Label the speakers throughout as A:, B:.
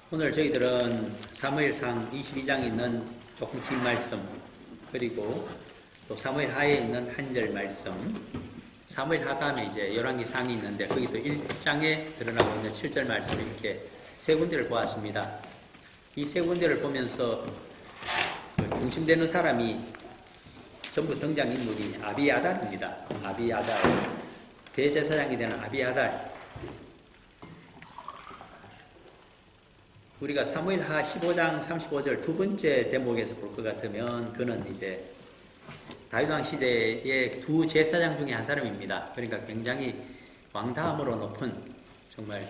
A: 오늘 저희들은 사무엘상 22장에 있는 조금 긴 말씀, 그리고 또 사무엘 하에 있는 한 절 말씀, 사무엘 하 다음에 이제 열왕기상이 있는데 거기도 1장에 드러나고 있는 7절 말씀, 이렇게 세 군데를 보았습니다. 이 세 군데를 보면서 중심되는 사람이 전부 등장인물이 아비아달입니다. 아비아달, 대제사장이 되는 아비아달. 우리가 사무엘 하 15장 35절 두 번째 대목에서 볼 것 같으면 그는 이제 다윗왕 시대의 두 제사장 중에 한 사람입니다. 그러니까 굉장히 왕다음으로 높은, 정말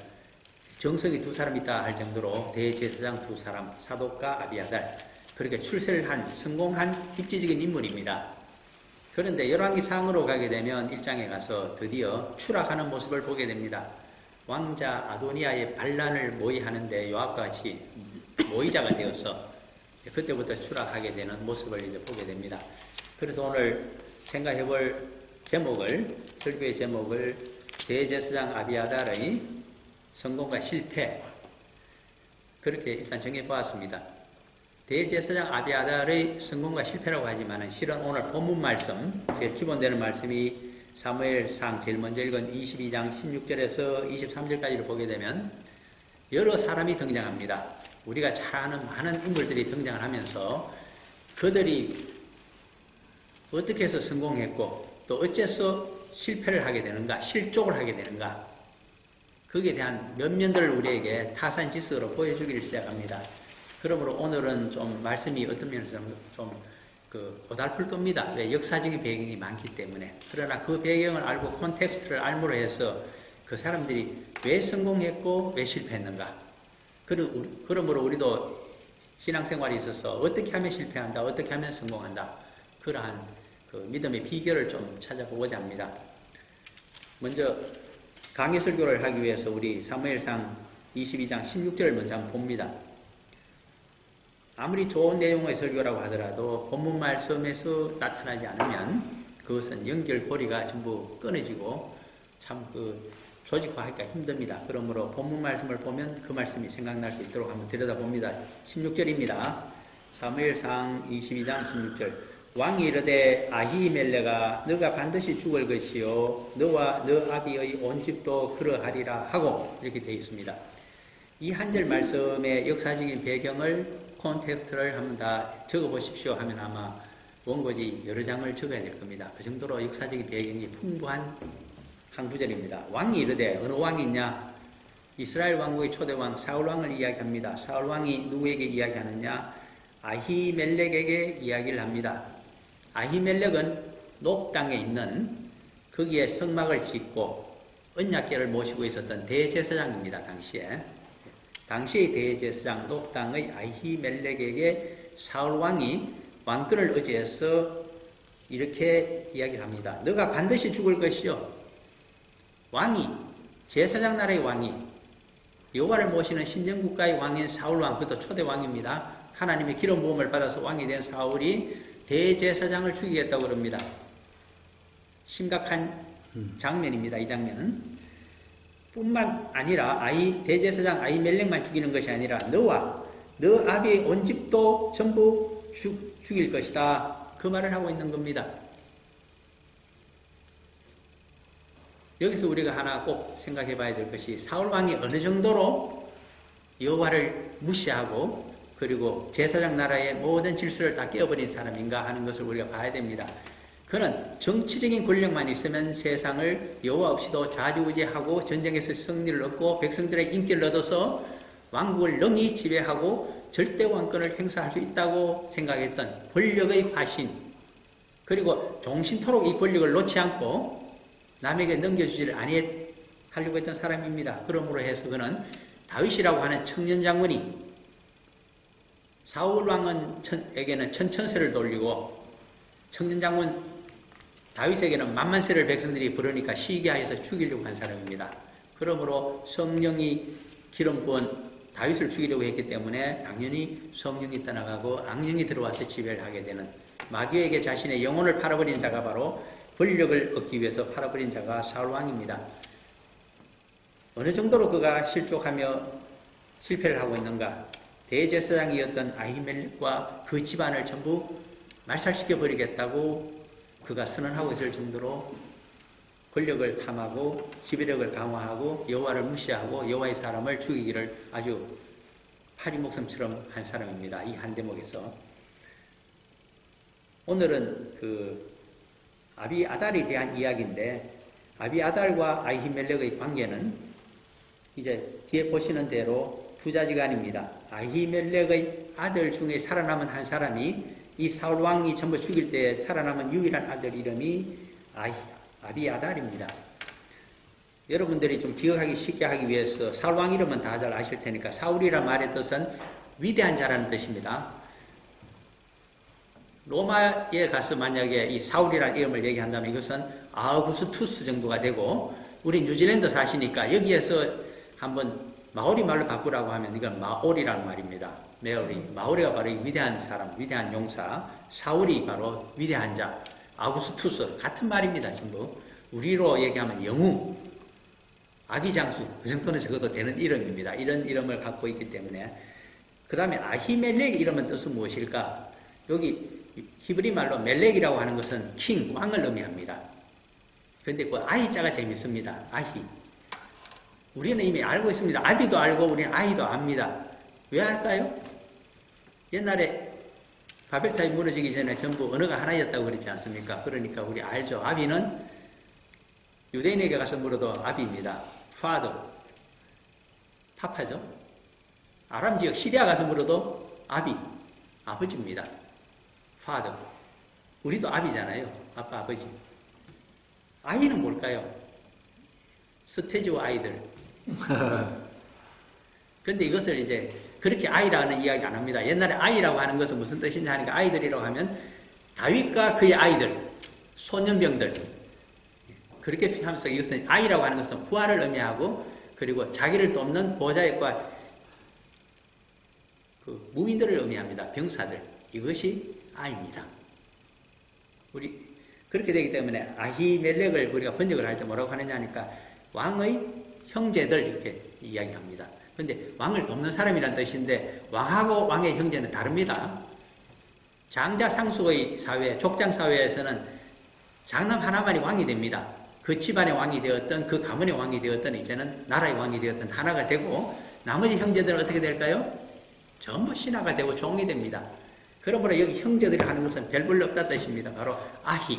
A: 정성이 두 사람 있다 할 정도로 대제사장 두 사람, 사독과 아비아달, 그렇게 출세를 한 성공한 입지적인 인물입니다. 그런데 열왕기상으로 가게 되면 1장에 가서 드디어 추락하는 모습을 보게 됩니다. 왕자 아도니아의 반란을 모의하는데 요압과 같이 모의자가 되어서 그때부터 추락하게 되는 모습을 이제 보게 됩니다. 그래서 오늘 생각해 볼 제목을, 설교의 제목을 대제사장 아비아달의 성공과 실패, 그렇게 일단 정해 보았습니다. 대제사장 아비아달의 성공과 실패라고 하지만 실은 오늘 본문 말씀, 제일 기본되는 말씀이 사무엘상 제일 먼저 읽은 22장 16절에서 23절까지를 보게 되면 여러 사람이 등장합니다. 우리가 잘 아는 많은 인물들이 등장을 하면서 그들이 어떻게 해서 성공했고 또 어째서 실패를 하게 되는가, 실족을 하게 되는가, 거기에 대한 면면들을 우리에게 타산지석으로 보여주기를 시작합니다. 그러므로 오늘은 좀 말씀이 어떤 면에서 좀 고달플 겁니다. 왜? 역사적인 배경이 많기 때문에. 그러나 그 배경을 알고 콘텍스트를 알므로 해서 그 사람들이 왜 성공했고 왜 실패했는가. 그러므로 우리도 신앙생활에 있어서 어떻게 하면 실패한다, 어떻게 하면 성공한다, 그러한 그 믿음의 비결을 좀 찾아보고자 합니다. 먼저 강의 설교를 하기 위해서 우리 사무엘상 22장 16절을 먼저 한번 봅니다. 아무리 좋은 내용의 설교라고 하더라도 본문 말씀에서 나타나지 않으면 그것은 연결고리가 전부 끊어지고 참 조직화하기가 힘듭니다. 그러므로 본문 말씀을 보면 그 말씀이 생각날 수 있도록 한번 들여다봅니다. 16절입니다. 사무엘상 22장 16절. 왕이 이르되 아히멜레가 너가 반드시 죽을 것이요 너와 너 아비의 온 집도 그러하리라 하고, 이렇게 되어 있습니다. 이 한 절 말씀의 역사적인 배경을, 콘텍스트를 한번 다 적어보십시오 하면 아마 원고지 여러 장을 적어야 될 겁니다. 그 정도로 역사적인 배경이 풍부한 한 구절입니다. 왕이 이르되, 어느 왕이 있냐? 이스라엘 왕국의 초대왕 사울왕을 이야기합니다. 사울왕이 누구에게 이야기하느냐? 아히멜렉에게 이야기를 합니다. 아히멜렉은 높 땅에 있는, 거기에 성막을 짓고 언약궤를 모시고 있었던 대제사장입니다. 당시의 대제사장 높 땅의 아히멜렉에게 사울왕이 왕권을 의지해서 이렇게 이야기를 합니다. 너가 반드시 죽을 것이요. 왕이, 제사장 나라의 왕이, 여호와를 모시는 신정국가의 왕인 사울왕, 그것도 초대왕입니다. 하나님의 기름 부음을 받아서 왕이 된 사울이 대제사장을 죽이겠다고 그럽니다. 심각한 장면입니다. 이 장면은. 뿐만 아니라 대제사장 아히멜렉만 죽이는 것이 아니라 너와 너 아비의 온 집도 전부 죽일 것이다, 그 말을 하고 있는 겁니다. 여기서 우리가 하나 꼭 생각해 봐야 될 것이, 사울왕이 어느 정도로 여호와를 무시하고 그리고 제사장 나라의 모든 질서를 다 깨어버린 사람인가 하는 것을 우리가 봐야 됩니다. 그는 정치적인 권력만 있으면 세상을 여호와 없이도 좌지우지하고 전쟁에서 승리를 얻고 백성들의 인기를 얻어서 왕국을 능히 지배하고 절대 왕권을 행사할 수 있다고 생각했던 권력의 화신, 그리고 종신토록 이 권력을 놓지 않고 남에게 넘겨주지를 아니하려고 했던 사람입니다. 그러므로 해서 그는 다윗이라고 하는 청년 장군이 사울 왕에게는 천천세를 돌리고 청년 장군 다윗에게는 만만세를 백성들이 부르니까 시기하여서 죽이려고 한 사람입니다. 그러므로 성령이 기름 부은 다윗을 죽이려고 했기 때문에 당연히 성령이 떠나가고 악령이 들어와서 지배를 하게 되는, 마귀에게 자신의 영혼을 팔아버린 자가 바로 권력을 얻기 위해서 팔아버린 자가 사울왕입니다. 어느 정도로 그가 실족하며 실패를 하고 있는가? 대제사장이었던 아히멜렉과 그 집안을 전부 말살시켜 버리겠다고 그가 선언하고 있을 정도로 권력을 탐하고 지배력을 강화하고 여호와를 무시하고 여호와의 사람을 죽이기를 아주 파리 목숨처럼 한 사람입니다. 이 한 대목에서. 오늘은 그 아비아달에 대한 이야기인데, 아비아달과 아히멜렉의 관계는 이제 뒤에 보시는 대로 부자지간입니다. 아히멜렉의 아들 중에 살아남은 한 사람이, 이 사울 왕이 전부 죽일 때 살아남은 유일한 아들 이름이 아비아달입니다. 여러분들이 좀 기억하기 쉽게 하기 위해서 사울 왕 이름은 다 잘 아실 테니까, 사울이란 말의 뜻은 위대한 자라는 뜻입니다. 로마에 가서 만약에 이 사울이라는 이름을 얘기한다면 이것은 아우구스투스 정도가 되고, 우리 뉴질랜드 사시니까 여기에서 한번 마오리 말로 바꾸라고 하면 이건 마오리라는 말입니다. 마오리가 바로 이 위대한 사람, 위대한 용사, 사울이 바로 위대한 자, 아우구스투스 같은 말입니다. 전부 우리로 얘기하면 영웅, 아기장수, 그 정도는 적어도 되는 이름입니다. 이런 이름을 갖고 있기 때문에. 그 다음에 아히멜렉 이름은 뜻은 무엇일까? 여기 히브리 말로 멜렉이라고 하는 것은 킹, 왕을 의미합니다. 그런데 그 아히자가 재밌습니다. 아히. 우리는 이미 알고 있습니다. 아비도 알고 우리는 아히도 압니다. 왜 알까요? 옛날에 바벨탑이 무너지기 전에 전부 언어가 하나였다고 그러지 않습니까? 그러니까 우리 알죠. 아비는 유대인에게 가서 물어도 아비입니다. father, 파파죠. 아람 지역 시리아 가서 물어도 아비, 아버지입니다. father. 우리도 아비잖아요. 아빠, 아버지. 아이는 뭘까요? 서태지와 아이들. 그런데 이것을 이제 그렇게 아이라는 이야기 안 합니다. 옛날에 아이라고 하는 것은 무슨 뜻인지 하니까, 아이들이라고 하면 다윗과 그의 아이들, 소년병들, 그렇게 하면서 이것은 아이라고 하는 것은 부하를 의미하고, 그리고 자기를 돕는 보좌역과 그 무인들을 의미합니다. 병사들. 이것이 아이입니다. 우리 그렇게 되기 때문에 아히멜렉을 우리가 번역을 할 때 뭐라고 하느냐 하니까 왕의 형제들 이렇게 이야기합니다. 그런데 왕을 돕는 사람이란 뜻인데, 왕하고 왕의 형제는 다릅니다. 장자 상속의 사회, 족장 사회에서는 장남 하나만이 왕이 됩니다. 그 집안의 왕이 되었던, 그 가문의 왕이 되었던, 이제는 나라의 왕이 되었던 하나가 되고, 나머지 형제들은 어떻게 될까요? 전부 신하가 되고 종이 됩니다. 그러므로 여기 형제들이 하는 것은 별 볼일 없다 뜻입니다. 바로 아히,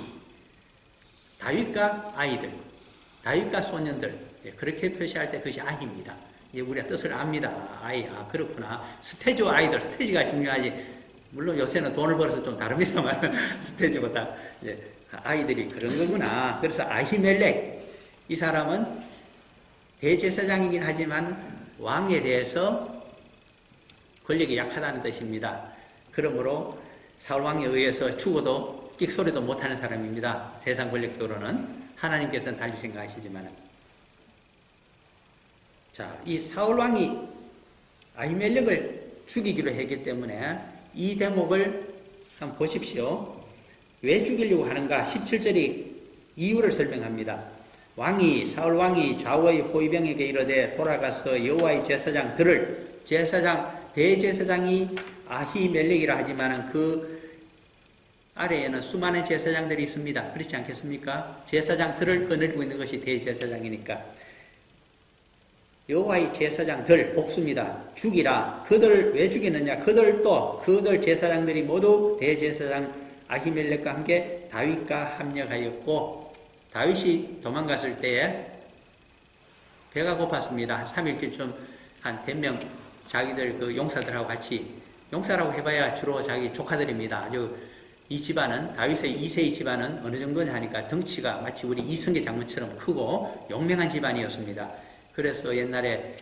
A: 다윗과 아이들, 다윗과 소년들, 그렇게 표시할 때 그것이 아히입니다. 이제 우리가 뜻을 압니다. 아이, 그렇구나. 스테지와 아이들, 스테지가 중요하지. 물론 요새는 돈을 벌어서 좀 다릅니다만 스테지보다 이제 아이들이 그런 거구나. 그래서 아히멜렉, 이 사람은 대제사장이긴 하지만 왕에 대해서 권력이 약하다는 뜻입니다. 그러므로 사울왕에 의해서 죽어도 끽소리도 못하는 사람입니다. 세상 권력적으로는. 하나님께서는 달리 생각하시지만. 자, 이 사울왕이 아히멜렉을 죽이기로 했기 때문에 이 대목을 한번 보십시오. 왜 죽이려고 하는가? 17절이 이유를 설명합니다. 사울왕이 좌우의 호위병에게 이르되 돌아가서 여호와의 제사장들을, 대제사장이 아히멜렉이라 하지만 그 아래에는 수많은 제사장들이 있습니다. 그렇지 않겠습니까? 제사장들을 거느리고 있는 것이 대제사장이니까. 여호와의 제사장들, 복수입니다. 죽이라. 그들을 왜 죽이느냐? 그들 제사장들이 모두 대제사장 아히멜렉과 함께 다윗과 합력하였고, 다윗이 도망갔을 때에 배가 고팠습니다. 한 3일쯤 한 100명 자기들 그 용사들하고 같이, 용사라고 해봐야 주로 자기 조카들입니다. 아주 이 집안은, 다윗의 2세의 집안은 어느 정도냐 하니까 덩치가 마치 우리 이성계 장군처럼 크고 용맹한 집안이었습니다. 그래서 옛날에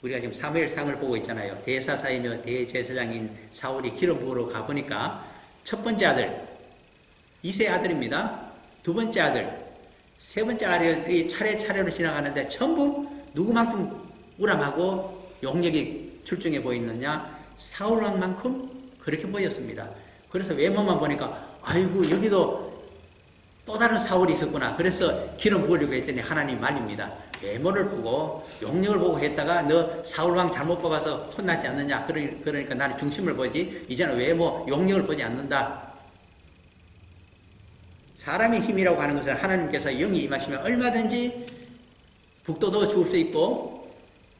A: 우리가 지금 사무엘상을 보고 있잖아요. 대사사이며 대제사장인 사울이 기름 부으러 가보니까 첫 번째 아들, 2세 아들입니다. 두 번째 아들, 세 번째 아들이 차례차례로 지나가는데 전부 누구만큼 우람하고 용력이 출중해 보이느냐? 사울왕만큼 그렇게 보였습니다. 그래서 외모만 보니까 아이고 여기도 또 다른 사울이 있었구나. 그래서 기름 부으려고 했더니 하나님 말립니다. 외모를 보고 용력을 보고 했다가 너 사울왕 잘못 뽑아서 혼났지 않느냐. 그러니까 나는 중심을 보지 이제는 외모 용력을 보지 않는다. 사람의 힘이라고 하는 것은 하나님께서 영이 임하시면 얼마든지 북돋워 죽을 수 있고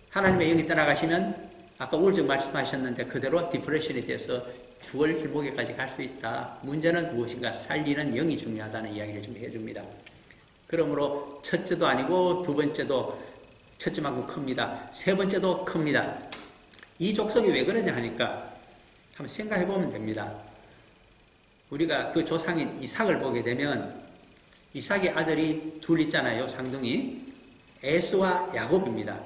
A: 하나님의 영이 떠나가시면 아까 우울증 말씀하셨는데 그대로 디프레션이 돼서 주월 길목에까지 갈 수 있다. 문제는 무엇인가? 살리는 영이 중요하다는 이야기를 좀 해줍니다. 그러므로 첫째도 아니고 두 번째도 첫째만큼 큽니다. 세 번째도 큽니다. 이 족속이 왜 그러냐 하니까 한번 생각해 보면 됩니다. 우리가 그 조상인 이삭을 보게 되면 이삭의 아들이 둘 있잖아요. 쌍둥이. 에스와 야곱입니다.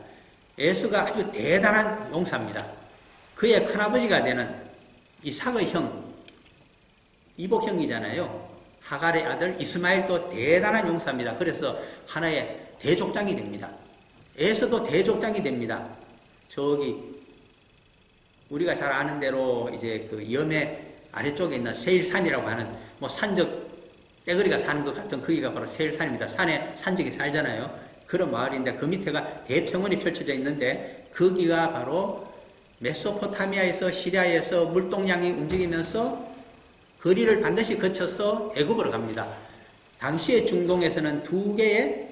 A: 에스가 아주 대단한 용사입니다. 그의 큰아버지가 되는 이삭의 형, 이복형이잖아요. 하갈의 아들 이스마엘도 대단한 용사입니다. 그래서 하나의 대족장이 됩니다. 에스도 대족장이 됩니다. 저기 우리가 잘 아는 대로 이제 그 염해 아래쪽에 있는 세일산이라고 하는 뭐 산적 떼거리가 사는 것 같은 거기가 바로 세일산입니다. 산에 산적이 살잖아요. 그런 마을인데 그 밑에가 대평원이 펼쳐져 있는데 거기가 바로 메소포타미아에서 시리아에서 물동량이 움직이면서 거리를 반드시 거쳐서 애굽으로 갑니다. 당시의 중동에서는 두 개의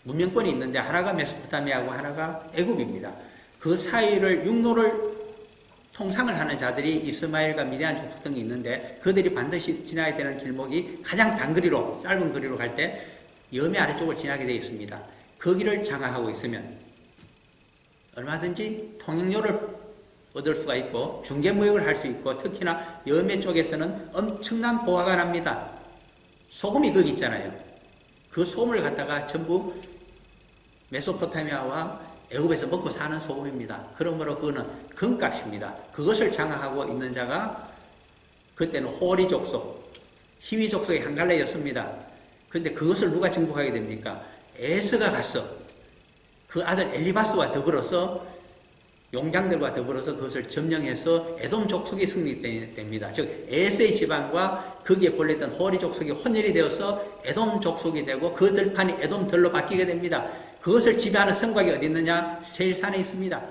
A: 문명권이 있는데 하나가 메소포타미아고 하나가 애굽입니다. 그 사이를 육로를 통상을 하는 자들이 이스마엘과 미디안 족속 등이 있는데 그들이 반드시 지나야 되는 길목이 가장 단거리로 짧은 거리로 갈 때 염해 아래쪽을 지나게 되어 있습니다. 거기를 장악하고 있으면 얼마든지 통행료를 얻을 수가 있고 중개무역을 할 수 있고 특히나 염해 쪽에서는 엄청난 보화가 납니다. 소금이 거기 있잖아요. 그 소금을 갖다가 전부 메소포타미아와 애굽에서 먹고 사는 소금입니다. 그러므로 그거는 금값입니다. 그것을 장악하고 있는 자가 그때는 호리 족속, 히위 족속의 한 갈래였습니다. 그런데 그것을 누가 정복하게 됩니까? 에스가 갔어. 그 아들 엘리바스와 더불어서 용장들과 더불어서 그것을 점령해서 에돔 족속이 승리됩니다. 즉 에스의 지방과 거기에 본래있던 호리 족속이 혼혈이 되어서 에돔 족속이 되고 그 들판이 에돔들로 바뀌게 됩니다. 그것을 지배하는 성곽이 어디 있느냐? 세일산에 있습니다.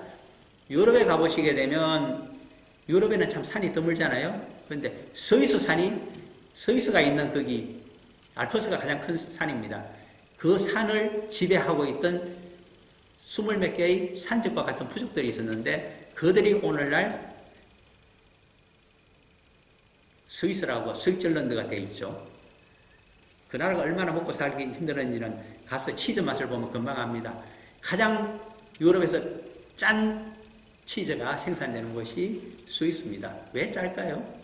A: 유럽에 가보시게 되면 유럽에는 참 산이 드물잖아요. 그런데 스위스가 있는 거기 알프스가 가장 큰 산입니다. 그 산을 지배하고 있던 20몇 개의 산적과 같은 부족들이 있었는데 그들이 오늘날 스위스라고 스위tzerland가 되어 있죠. 그 나라가 얼마나 먹고 살기 힘들었는지는 가서 치즈 맛을 보면 금방 압니다. 가장 유럽에서 짠 치즈가 생산되는 곳이 스위스입니다. 왜 짤까요?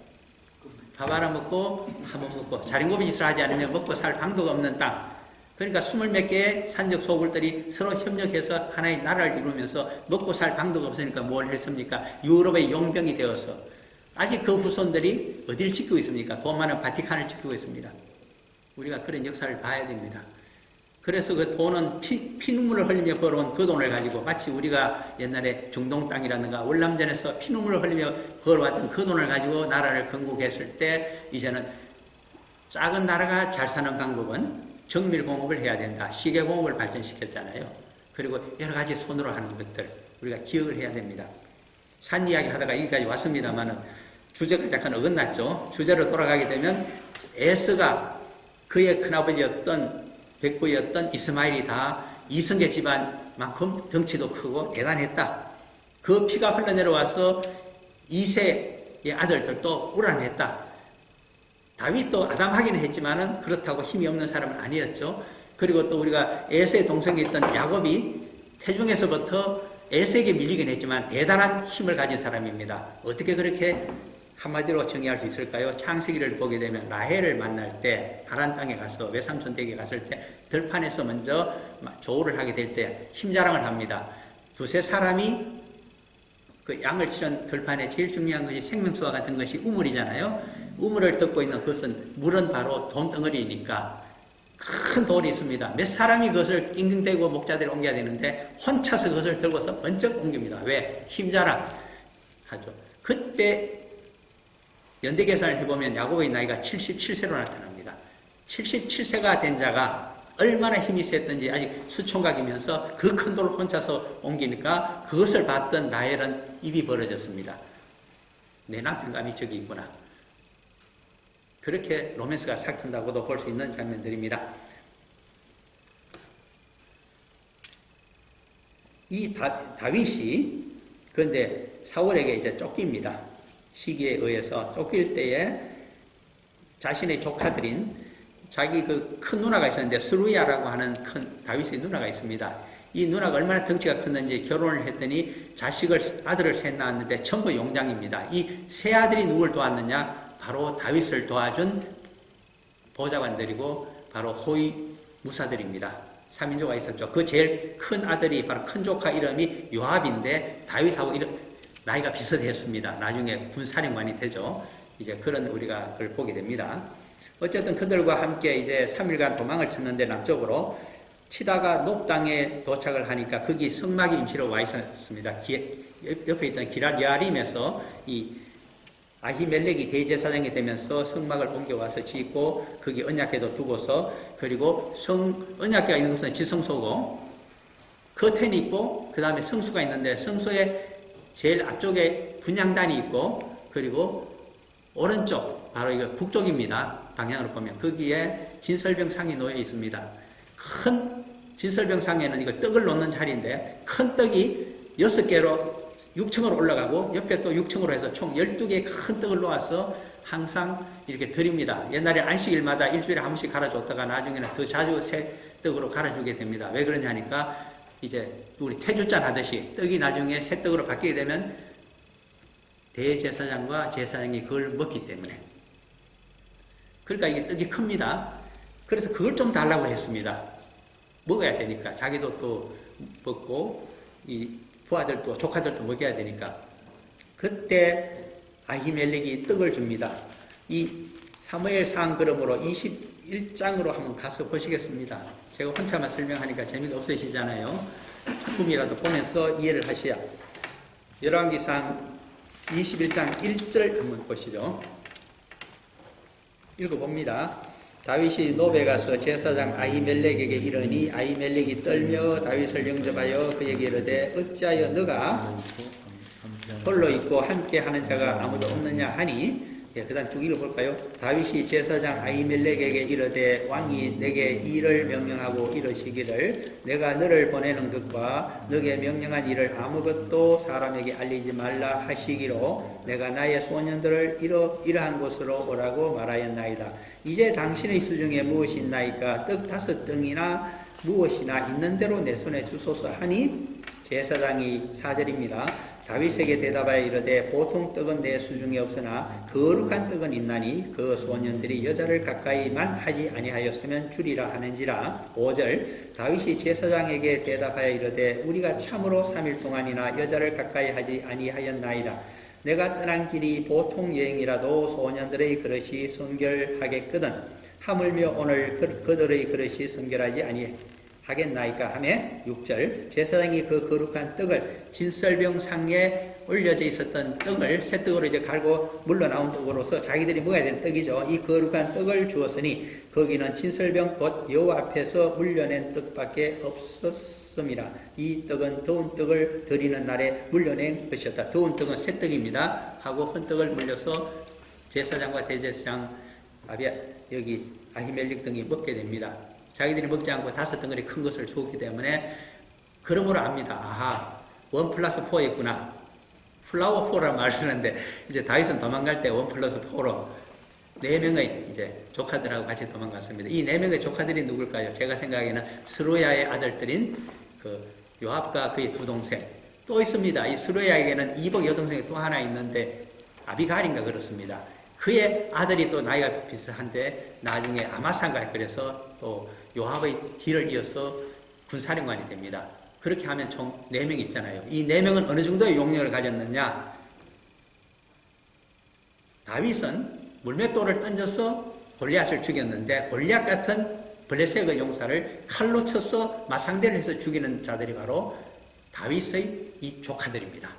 A: 밥 하나 먹고 한번 먹고 자린고비 짓을 하지 않으면 먹고 살 방도가 없는 땅. 그러니까 20몇 개의 산적 소굴들이 서로 협력해서 하나의 나라를 이루면서 먹고 살 방도가 없으니까 뭘 했습니까? 유럽의 용병이 되어서 아직 그 후손들이 어디를 지키고 있습니까? 돈 많은 바티칸을 지키고 있습니다. 우리가 그런 역사를 봐야 됩니다. 그래서 그 돈은 피눈물을 흘리며 벌어온 그 돈을 가지고 마치 우리가 옛날에 중동 땅이라든가 월남전에서 피눈물을 흘리며 벌어왔던 그 돈을 가지고 나라를 건국했을 때 이제는 작은 나라가 잘 사는 방법은 정밀공업을 해야 된다. 시계공업을 발전시켰잖아요. 그리고 여러 가지 손으로 하는 것들 우리가 기억을 해야 됩니다. 산 이야기 하다가 여기까지 왔습니다만 주제가 약간 어긋났죠. 주제로 돌아가게 되면 에스가 그의 큰아버지였던 백부였던 이스마엘이 다 이성계 집안만큼 덩치도 크고 대단했다. 그 피가 흘러내려와서 이세의 아들들도 우란했다. 다윗도 아담하기는 했지만은 그렇다고 힘이 없는 사람은 아니었죠. 그리고 또 우리가 에서의 동생이 있던 야곱이 태중에서부터 에서에게 밀리긴 했지만 대단한 힘을 가진 사람입니다. 어떻게 그렇게 한마디로 정의할 수 있을까요? 창세기를 보게 되면 라헬을 만날 때 하란 땅에 가서 외삼촌 댁에 갔을 때 들판에서 먼저 조우를 하게 될 때 힘자랑을 합니다. 두세 사람이 그 양을 치는 들판에 제일 중요한 것이 생명수와 같은 것이 우물이잖아요. 우물을 덮고 있는 그것은 물은 바로 돈덩어리니까 큰 돌이 있습니다. 몇 사람이 그것을 낑낑대고 목자들이 옮겨야 되는데 혼자서 그것을 들고서 번쩍 옮깁니다. 왜? 힘자랑 하죠. 그때 연대 계산을 해보면 야곱의 나이가 77세로 나타납니다. 77세가 된 자가 얼마나 힘이 셌던지 아직 수총각이면서 그 큰 돌을 혼자서 옮기니까 그것을 봤던 라헬은 입이 벌어졌습니다. 내 남편감이 저기 있구나. 그렇게 로맨스가 삭힌다고도 볼 수 있는 장면들입니다. 이 다윗이 그런데 사울에게 이제 쫓깁니다. 시기에 의해서 쫓길 때에 자신의 조카들인 자기 그 큰 누나가 있었는데 스루야라고 하는 큰 다윗의 누나가 있습니다. 이 누나가 얼마나 덩치가 컸는지 결혼을 했더니 아들을 셋 낳았는데 전부 용장입니다. 이 세 아들이 누굴 도왔느냐? 바로 다윗을 도와준 보좌관들이고 바로 호위 무사들입니다. 3인조가 있었죠. 그 제일 큰 아들이 바로 큰 조카 이름이 요압인데 다윗하고 나이가 비슷했습니다. 나중에 군사령관이 되죠. 이제 그런 우리가 그걸 보게 됩니다. 어쨌든 그들과 함께 이제 3일간 도망을 쳤는데 남쪽으로 치다가 높당에 도착을 하니까 거기 성막이 임시로 와 있었습니다. 옆에 있던 기랏 야림에서 이 아히멜렉이 대제사장이 되면서 성막을 옮겨와서 짓고 거기 언약궤도 두고서 그리고 언약궤가 있는 것은 지성소고 커튼이 있고 그 다음에 성수가 있는데 성소의 제일 앞쪽에 분향단이 있고 그리고 오른쪽 바로 이거 북쪽입니다. 방향으로 보면 거기에 진설병상이 놓여 있습니다. 큰 진설병상에는 이거 떡을 놓는 자리인데 큰 떡이 6개로 6층으로 올라가고 옆에 또 6층으로 해서 총 12개의 큰 떡을 놓아서 항상 이렇게 드립니다. 옛날에 안식일마다 일주일에 한 번씩 갈아줬다가 나중에는 더 자주 새 떡으로 갈아주게 됩니다. 왜 그러냐니까 이제 우리 태주잔 하듯이 떡이 나중에 새 떡으로 바뀌게 되면 대제사장과 제사장이 그걸 먹기 때문에 그러니까 이게 떡이 큽니다. 그래서 그걸 좀 달라고 했습니다. 먹어야 되니까 자기도 또 먹고 이 부하들도 조카들도 먹여야 되니까 그때 아히멜렉이 떡을 줍니다. 이 사무엘상 그러므로 21장으로 한번 가서 보시겠습니다. 제가 혼자만 설명하니까 재미가 없으시잖아요. 꿈이라도 보면서 이해를 하셔야. 열왕기상 21장 1절 한번 보시죠. 읽어봅니다. 다윗이 노베 가서 제사장 아히멜렉에게 이르니 아히멜렉이 떨며 다윗을 영접하여 그에게 이르되 어찌하여 너가 홀로 있고 함께 하는 자가 아무도 없느냐 하니 그 다음 쭉 읽어볼까요? 다윗이 제사장 아히멜렉에게 이르되 왕이 내게 일을 명령하고 이르시기를 내가 너를 보내는 것과 너게 명령한 일을 아무것도 사람에게 알리지 말라 하시기로 내가 나의 소년들을 이러한 곳으로 오라고 말하였나이다. 이제 당신의 수중에 무엇이 있나이까? 떡 5덩이나 무엇이나 있는 대로 내 손에 주소서 하니 제사장이 4절입니다. 다윗에게 대답하여 이르되 보통 떡은 내 수중에 없으나 거룩한 떡은 있나니 그 소년들이 여자를 가까이만 하지 아니하였으면 주리라 하는지라. 5절 다윗이 제사장에게 대답하여 이르되 우리가 참으로 3일 동안이나 여자를 가까이 하지 아니하였나이다. 내가 떠난 길이 보통 여행이라도 소년들의 그릇이 성결하겠거든 하물며 오늘 그들의 그릇이 성결하지 아니하겠나이까 하매 6절 제사장이 그 거룩한 떡을 진설병 상에 올려져 있었던 떡을 새 떡으로 이제 갈고 물러나온 떡으로서 자기들이 먹어야 되는 떡이죠. 이 거룩한 떡을 주었으니 거기는 진설병 곧 여호와 앞에서 물려낸 떡밖에 없었습니다. 이 떡은 더운 떡을 드리는 날에 물려낸 것이었다. 더운 떡은 새 떡입니다. 하고 헌 떡을 물려서 제사장과 대제사장 여기 아히멜렉 등이 먹게 됩니다. 자기들이 먹지 않고 5덩어리 큰 것을 주었기 때문에 그러므로 압니다. 아하, 1+4였구나. 플라워 4라는 말을 쓰는데 이제 다윗은 도망갈 때 1+4로 4명의 이제 조카들하고 같이 도망갔습니다. 이 4명의 조카들이 누굴까요? 제가 생각하기에는 스루야의 아들들인 그 요압과 그의 2동생 또 있습니다. 이 스루야에게는 이복 여동생이 또 하나 있는데 아비갈인가 그렇습니다. 그의 아들이 또 나이가 비슷한데 나중에 아마사가 그래서 또 요압의 뒤를 이어서 군사령관이 됩니다. 그렇게 하면 총 4명 있잖아요. 이 4명은 어느 정도의 용력을 가졌느냐? 다윗은 물맷돌을 던져서 골리앗을 죽였는데 골리앗 같은 블레셋의 용사를 칼로 쳐서 맞상대를 해서 죽이는 자들이 바로 다윗의 이 조카들입니다.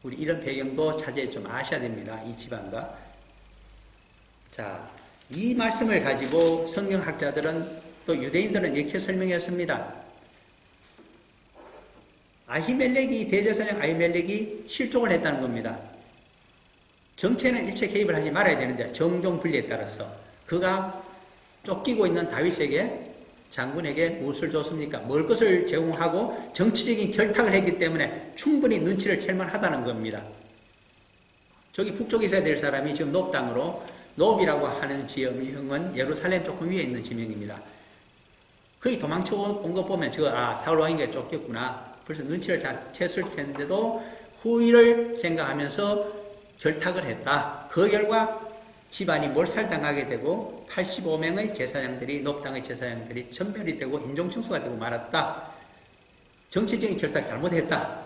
A: 우리 이런 배경도 자세히 좀 아셔야 됩니다. 이 집안과. 자, 이 말씀을 가지고 성경학자들은 또 유대인들은 이렇게 설명했습니다. 대제사장 아히멜렉이 실족을 했다는 겁니다. 정치에는 일체 개입을 하지 말아야 되는데 정종 분리에 따라서 그가 쫓기고 있는 다윗에게 장군에게 무엇을 줬습니까? 먹을 것을 제공하고 정치적인 결탁을 했기 때문에 충분히 눈치를 챌 만하다는 겁니다. 저기 북쪽에 있어야 될 사람이 지금 놉 땅으로, 놉이라고 하는 지명은 예루살렘 조금 위에 있는 지명입니다. 거의 도망쳐 온 거 보면 사울 왕에게 쫓겼구나. 그래서 눈치를 잘 챘을 텐데도 후일을 생각하면서 결탁을 했다. 그 결과 집안이 몰살당하게 되고 85명의 제사장들이, 놉 땅의 제사장들이 전멸이 되고 인종청소가 되고 말았다. 정치적인 결탁 잘못했다.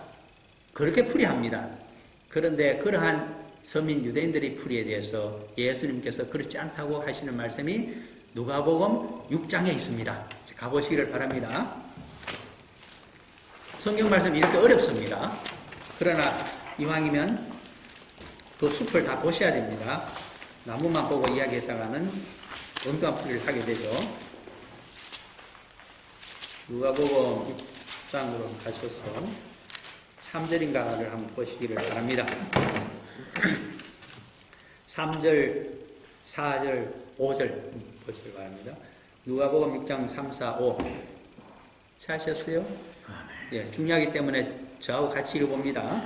A: 그렇게 풀이합니다. 그런데 그러한 서민 유대인들의 풀이에 대해서 예수님께서 그렇지 않다고 하시는 말씀이 누가복음 6장에 있습니다. 가보시기를 바랍니다. 성경 말씀이 이렇게 어렵습니다. 그러나 이왕이면 그 숲을 다 보셔야 됩니다. 나무만 보고 이야기했다가는 엉뚱한 풀이를 하게 되죠. 누가복음 6장으로 가셔서 3절인가를 한번 보시기를 바랍니다. 3절, 4절, 5절 보시기 바랍니다. 누가복음 6장 3, 4, 5 찾으셨어요? 예, 중요하기 때문에 저하고 같이 읽어봅니다.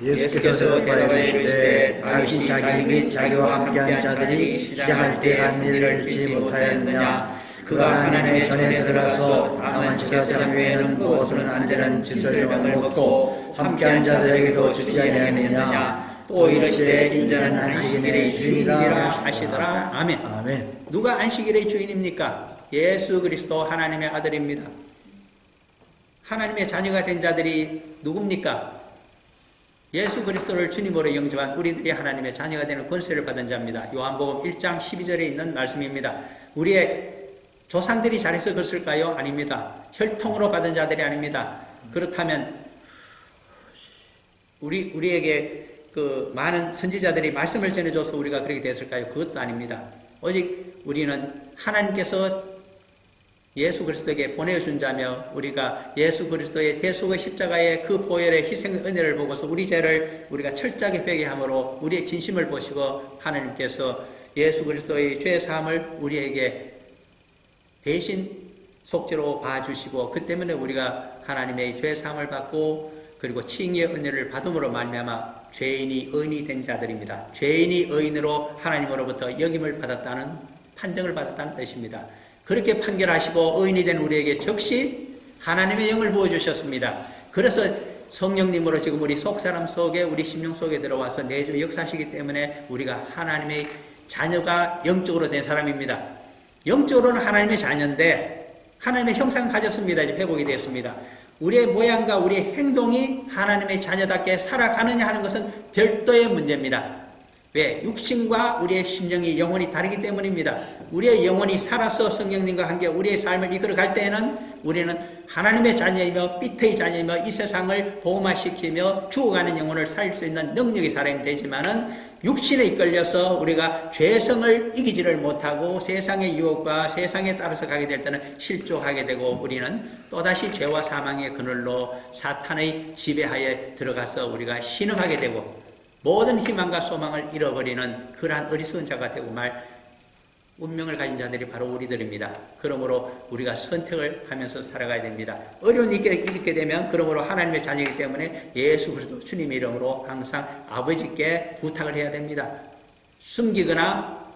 B: 예수께서 대답하여 이르시되 다윗이 자기 및 자기와 함께한 자들이 시장할 때 한 일을 잊지 못하였느냐. 그가 하나님의 전에 들어가서 다만 제사장 외에는 무엇은 안 되는 진설명을 먹고 함께한 자들에게도 주지 아니하느냐. 또 이르시되 인자는 안식일의 주인이라 하시더라.
A: 아멘.
B: 아멘.
A: 누가 안식일의 주인입니까? 예수 그리스도 하나님의 아들입니다. 하나님의 자녀가 된 자들이 누굽니까? 예수 그리스도를 주님으로 영접한 우리들이 하나님의 자녀가 되는 권세를 받은 자입니다. 요한복음 1장 12절에 있는 말씀입니다. 우리의 조상들이 잘해서 그랬을까요? 아닙니다. 혈통으로 받은 자들이 아닙니다. 그렇다면 우리에게 그 많은 선지자들이 말씀을 전해줘서 우리가 그렇게 됐을까요? 그것도 아닙니다. 오직 우리는 하나님께서 예수 그리스도에게 보내준 자며 우리가 예수 그리스도의 대속의 십자가의 그 보혈의 희생 은혜를 보고서 우리 죄를 우리가 철저하게 회개함으로 우리의 진심을 보시고 하나님께서 예수 그리스도의 죄 사함을 우리에게 대신 속죄로 봐주시고 그 때문에 우리가 하나님의 죄 사함을 받고 그리고 칭의의 은혜를 받음으로 말미암아 죄인이 의인이 된 자들입니다. 죄인이 의인으로 하나님으로부터 역임을 받았다는 판정을 받았다는 뜻입니다. 그렇게 판결하시고 의인이 된 우리에게 즉시 하나님의 영을 부어주셨습니다. 그래서 성령님으로 지금 우리 속사람 속에 우리 심령 속에 들어와서 내주 역사하시기 때문에 우리가 하나님의 자녀가 영적으로 된 사람입니다. 영적으로는 하나님의 자녀인데 하나님의 형상을 가졌습니다. 이제 회복이 됐습니다. 우리의 모양과 우리의 행동이 하나님의 자녀답게 살아가느냐 하는 것은 별도의 문제입니다. 왜? 육신과 우리의 심령이 영혼이 다르기 때문입니다. 우리의 영혼이 살아서 성령님과 함께 우리의 삶을 이끌어갈 때에는 우리는 하나님의 자녀이며 삐트의 자녀이며 이 세상을 보호마시키며 죽어가는 영혼을 살릴 수 있는 능력의 사람이 되지만은 육신에 이끌려서 우리가 죄성을 이기지를 못하고 세상의 유혹과 세상에 따라서 가게 될 때는 실족하게 되고 우리는 또다시 죄와 사망의 그늘로 사탄의 지배하에 들어가서 우리가 신음하게 되고 모든 희망과 소망을 잃어버리는 그러한 어리석은 자가 되고 말 운명을 가진 자들이 바로 우리들입니다. 그러므로 우리가 선택을 하면서 살아가야 됩니다. 어려운 일을 이기게 되면 그러므로 하나님의 자녀이기 때문에 예수 그리스도 주님의 이름으로 항상 아버지께 부탁을 해야 됩니다. 숨기거나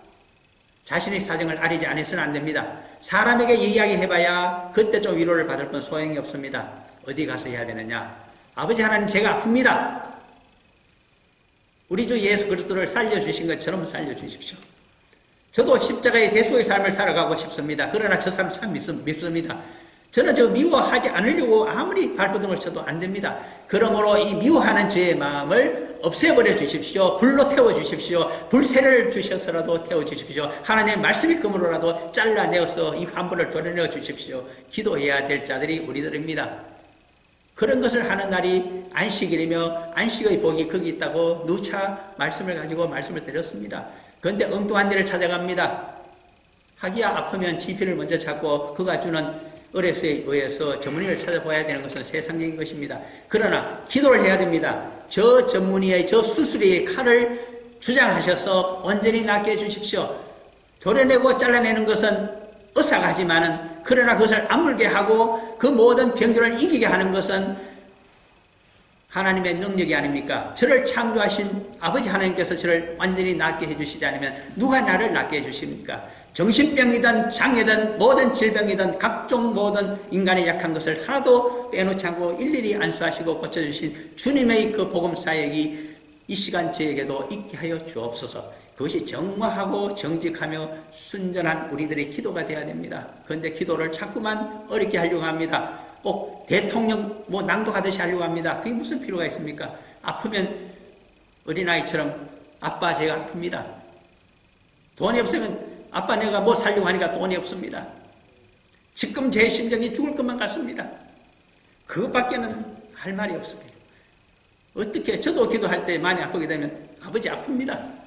A: 자신의 사정을 아리지 않아서는 안 됩니다. 사람에게 이야기해봐야 그때 좀 위로를 받을 뿐 소용이 없습니다. 어디 가서 해야 되느냐? 아버지 하나님 제가 아픕니다. 우리 주 예수 그리스도를 살려주신 것처럼 살려주십시오. 저도 십자가의 대속의 삶을 살아가고 싶습니다. 그러나 저 사람 참 밉습니다. 저는 저 미워하지 않으려고 아무리 발버둥을 쳐도 안 됩니다. 그러므로 이 미워하는 저의 마음을 없애버려 주십시오. 불로 태워주십시오. 불새를 주셔서라도 태워주십시오. 하나님의 말씀의 금으로라도 잘라내어서 이 환불을 도려내어 주십시오. 기도해야 될 자들이 우리들입니다. 그런 것을 하는 날이 안식일이며 안식의 복이 거기 있다고 누차 말씀을 가지고 말씀을 드렸습니다. 그런데 엉뚱한 데를 찾아갑니다. 하기야 아프면 GP를 먼저 찾고 그가 주는 의뢰서에 의해서 전문의를 찾아봐야 되는 것은 세상적인 것입니다. 그러나 기도를 해야 됩니다. 저 전문의의 저 수술의 칼을 주장하셔서 온전히 낫게 해주십시오. 도려내고 잘라내는 것은 의사가 하지만은 그러나 그것을 아물게 하고 그 모든 병균을 이기게 하는 것은 하나님의 능력이 아닙니까? 저를 창조하신 아버지 하나님께서 저를 완전히 낫게 해주시지 않으면 누가 나를 낫게 해주십니까? 정신병이든 장애든 모든 질병이든 각종 모든 인간의 약한 것을 하나도 빼놓지 않고 일일이 안수하시고 고쳐주신 주님의 그 복음 사역이 이 시간 저에게도 있게 하여 주옵소서. 그것이 정확하고 정직하며 순전한 우리들의 기도가 되어야 됩니다. 그런데 기도를 자꾸만 어렵게 하려고 합니다. 꼭 대통령 낭독하듯이 하려고 합니다. 그게 무슨 필요가 있습니까? 아프면 어린아이처럼 아빠 제가 아픕니다. 돈이 없으면 아빠 내가 뭐 살려고 하니까 돈이 없습니다. 지금 제 심정이 죽을 것만 같습니다. 그것밖에는 할 말이 없습니다. 어떻게 저도 기도할 때 많이 아프게 되면 아버지 아픕니다.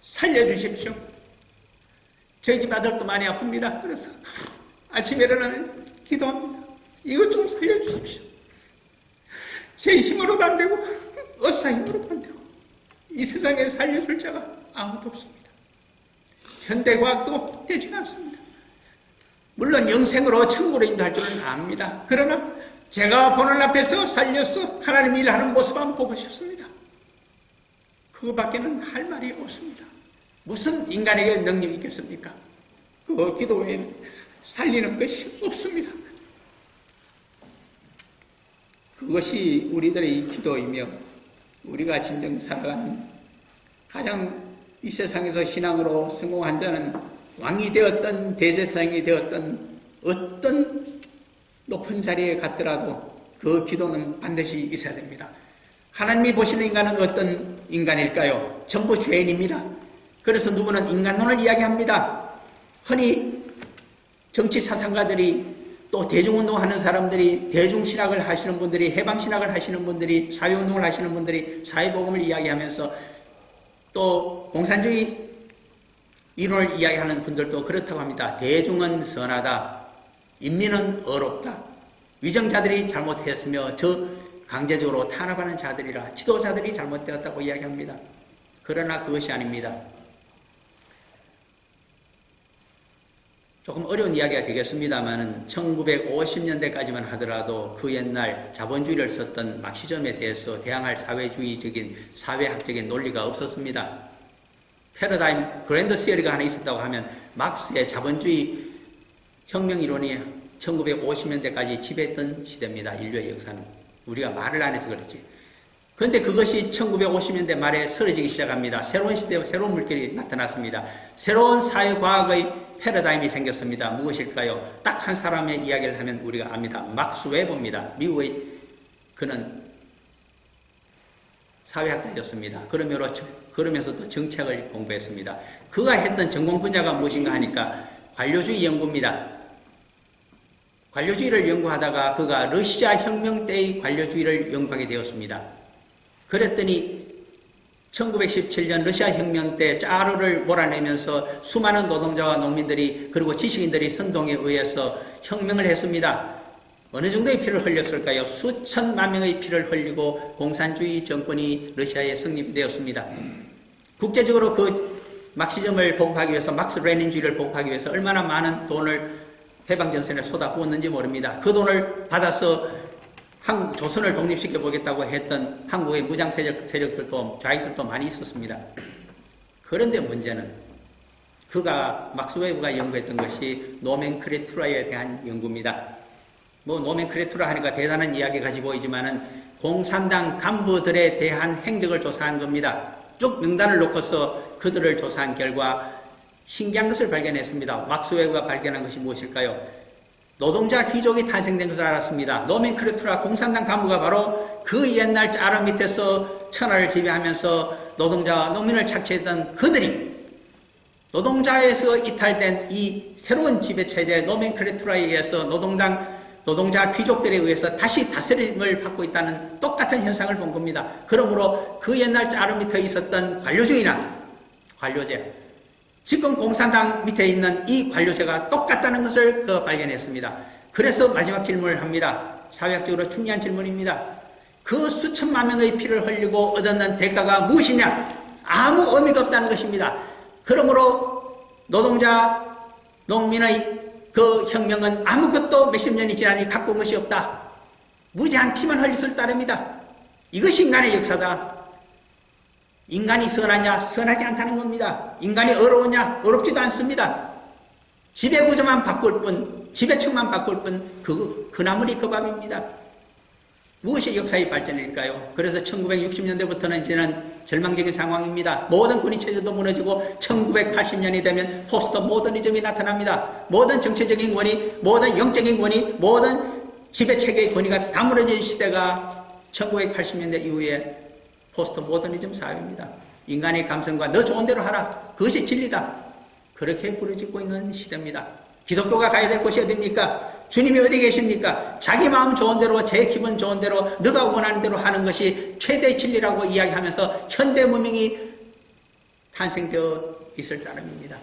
A: 살려주십시오. 저희 집 아들도 많이 아픕니다. 그래서 아침에 일어나면 기도합니다. 이것 좀 살려주십시오. 제 힘으로도 안 되고 의사 힘으로도 안 되고 이 세상에 살려줄 자가 아무도 없습니다. 현대과학도 되지 않습니다. 물론 영생으로 천국으로 인도할 줄은 압니다. 그러나 제가 보는 앞에서 살려서 하나님 일하는 모습 한번 보고 싶습니다. 그거밖에는 할 말이 없습니다. 무슨 인간에게 능력이 있겠습니까? 그 기도 외에는 살리는 것이 없습니다. 그것이 우리들의 기도이며 우리가 진정 살아가는 가장 이 세상에서 신앙으로 성공한 자는 왕이 되었던 대제사장이 되었던 어떤 높은 자리에 갔더라도 그 기도는 반드시 있어야 됩니다. 하나님이 보시는 인간은 어떤 인간일까요? 전부 죄인입니다. 그래서 누구는 인간론을 이야기합니다. 흔히 정치 사상가들이 또 대중운동하는 사람들이 대중신학을 하시는 분들이 해방신학을 하시는 분들이 사회운동을 하시는 분들이 사회복음을 이야기하면서 또 공산주의 이론을 이야기하는 분들도 그렇다고 합니다. 대중은 선하다. 인민은 어렵다. 위정자들이 잘못했으며 저 강제적으로 탄압하는 자들이라 지도자들이 잘못되었다고 이야기합니다. 그러나 그것이 아닙니다. 조금 어려운 이야기가 되겠습니다만 1950년대까지만 하더라도 그 옛날 자본주의를 썼던 막시즘에 대해서 대항할 사회주의적인 사회학적인 논리가 없었습니다. 패러다임 그랜드 시어리가 하나 있었다고 하면 막스의 자본주의 혁명 이론이 1950년대까지 지배했던 시대입니다. 인류의 역사는. 우리가 말을 안 해서 그렇지. 그런데 그것이 1950년대 말에 쓰러지기 시작합니다. 새로운 시대와 새로운 물결이 나타났습니다. 새로운 사회과학의 패러다임이 생겼습니다. 무엇일까요? 딱 한 사람의 이야기를 하면 우리가 압니다. 막스 웨버입니다. 미국의 그는 사회학자였습니다. 그러면서도 정책을 공부했습니다. 그가 했던 전공 분야가 무엇인가 하니까 관료주의 연구입니다. 관료주의를 연구하다가 그가 러시아 혁명 때의 관료주의를 연구하게 되었습니다. 그랬더니 1917년 러시아 혁명 때 짜르를 몰아내면서 수많은 노동자와 농민들이 그리고 지식인들이 선동에 의해서 혁명을 했습니다. 어느 정도의 피를 흘렸을까요? 수천만 명의 피를 흘리고 공산주의 정권이 러시아에 성립이 되었습니다. 국제적으로 그 막시즘을 보급하기 위해서 막스 레닌주의를 보급하기 위해서 얼마나 많은 돈을 해방전선에 쏟아부었는지 모릅니다. 그 돈을 받아서 조선을 독립시켜 보겠다고 했던 한국의 무장 세력들도 좌익들도 많이 있었습니다. 그런데 문제는 그가 막스 웨버가 연구했던 것이 노멘크레투라에 대한 연구입니다. 노멘크레투라 하니까 대단한 이야기 같이 보이지만은 공산당 간부들에 대한 행적을 조사한 겁니다. 쭉 명단을 놓고서 그들을 조사한 결과 신기한 것을 발견했습니다. 막스 웨버가 발견한 것이 무엇일까요? 노동자 귀족이 탄생된 것을 알았습니다. 노멘크레투라 공산당 간부가 바로 그 옛날 짜르 밑에서 천하를 지배하면서 노동자와 농민을 착취했던 그들이 노동자에서 이탈된 이 새로운 지배체제 노멘크레투라에 의해서 노동자 귀족들에 의해서 다시 다스림을 받고 있다는 똑같은 현상을 본 겁니다. 그러므로 그 옛날 짜르 밑에 있었던 관료주의나 관료제 지금 공산당 밑에 있는 이 관료제가 똑같다는 것을 발견했습니다. 그래서 마지막 질문을 합니다. 사회학적으로 중요한 질문입니다. 그 수천만 명의 피를 흘리고 얻었는 대가가 무엇이냐? 아무 의미가 없다는 것입니다. 그러므로 노동자, 농민의 그 혁명은 아무것도 몇십 년이 지나니 갖고 온 것이 없다. 무지한 피만 흘렸을 따릅니다. 이것이 인간의 역사다. 인간이 선하냐? 선하지 않다는 겁니다. 인간이 어려우냐? 어렵지도 않습니다. 지배구조만 바꿀 뿐, 지배층만 바꿀 뿐, 그 나물이 그 밥입니다. 무엇이 역사의 발전일까요? 그래서 1960년대부터는 이제는 절망적인 상황입니다. 모든 군인체제도 무너지고 1980년이 되면 포스트 모더니즘이 나타납니다. 모든 정치적인 권위, 모든 영적인 권위, 모든 지배체계의 권위가 다 무너진 시대가 1980년대 이후에 포스트 모더니즘 사회입니다. 인간의 감성과 너 좋은 대로 하라. 그것이 진리다. 그렇게 부르짖고 있는 시대입니다. 기독교가 가야 될 곳이 어디입니까? 주님이 어디 계십니까? 자기 마음 좋은 대로, 제 기분 좋은 대로, 너가 원하는 대로 하는 것이 최대의 진리라고 이야기하면서 현대 문명이 탄생되어 있을 따름입니다.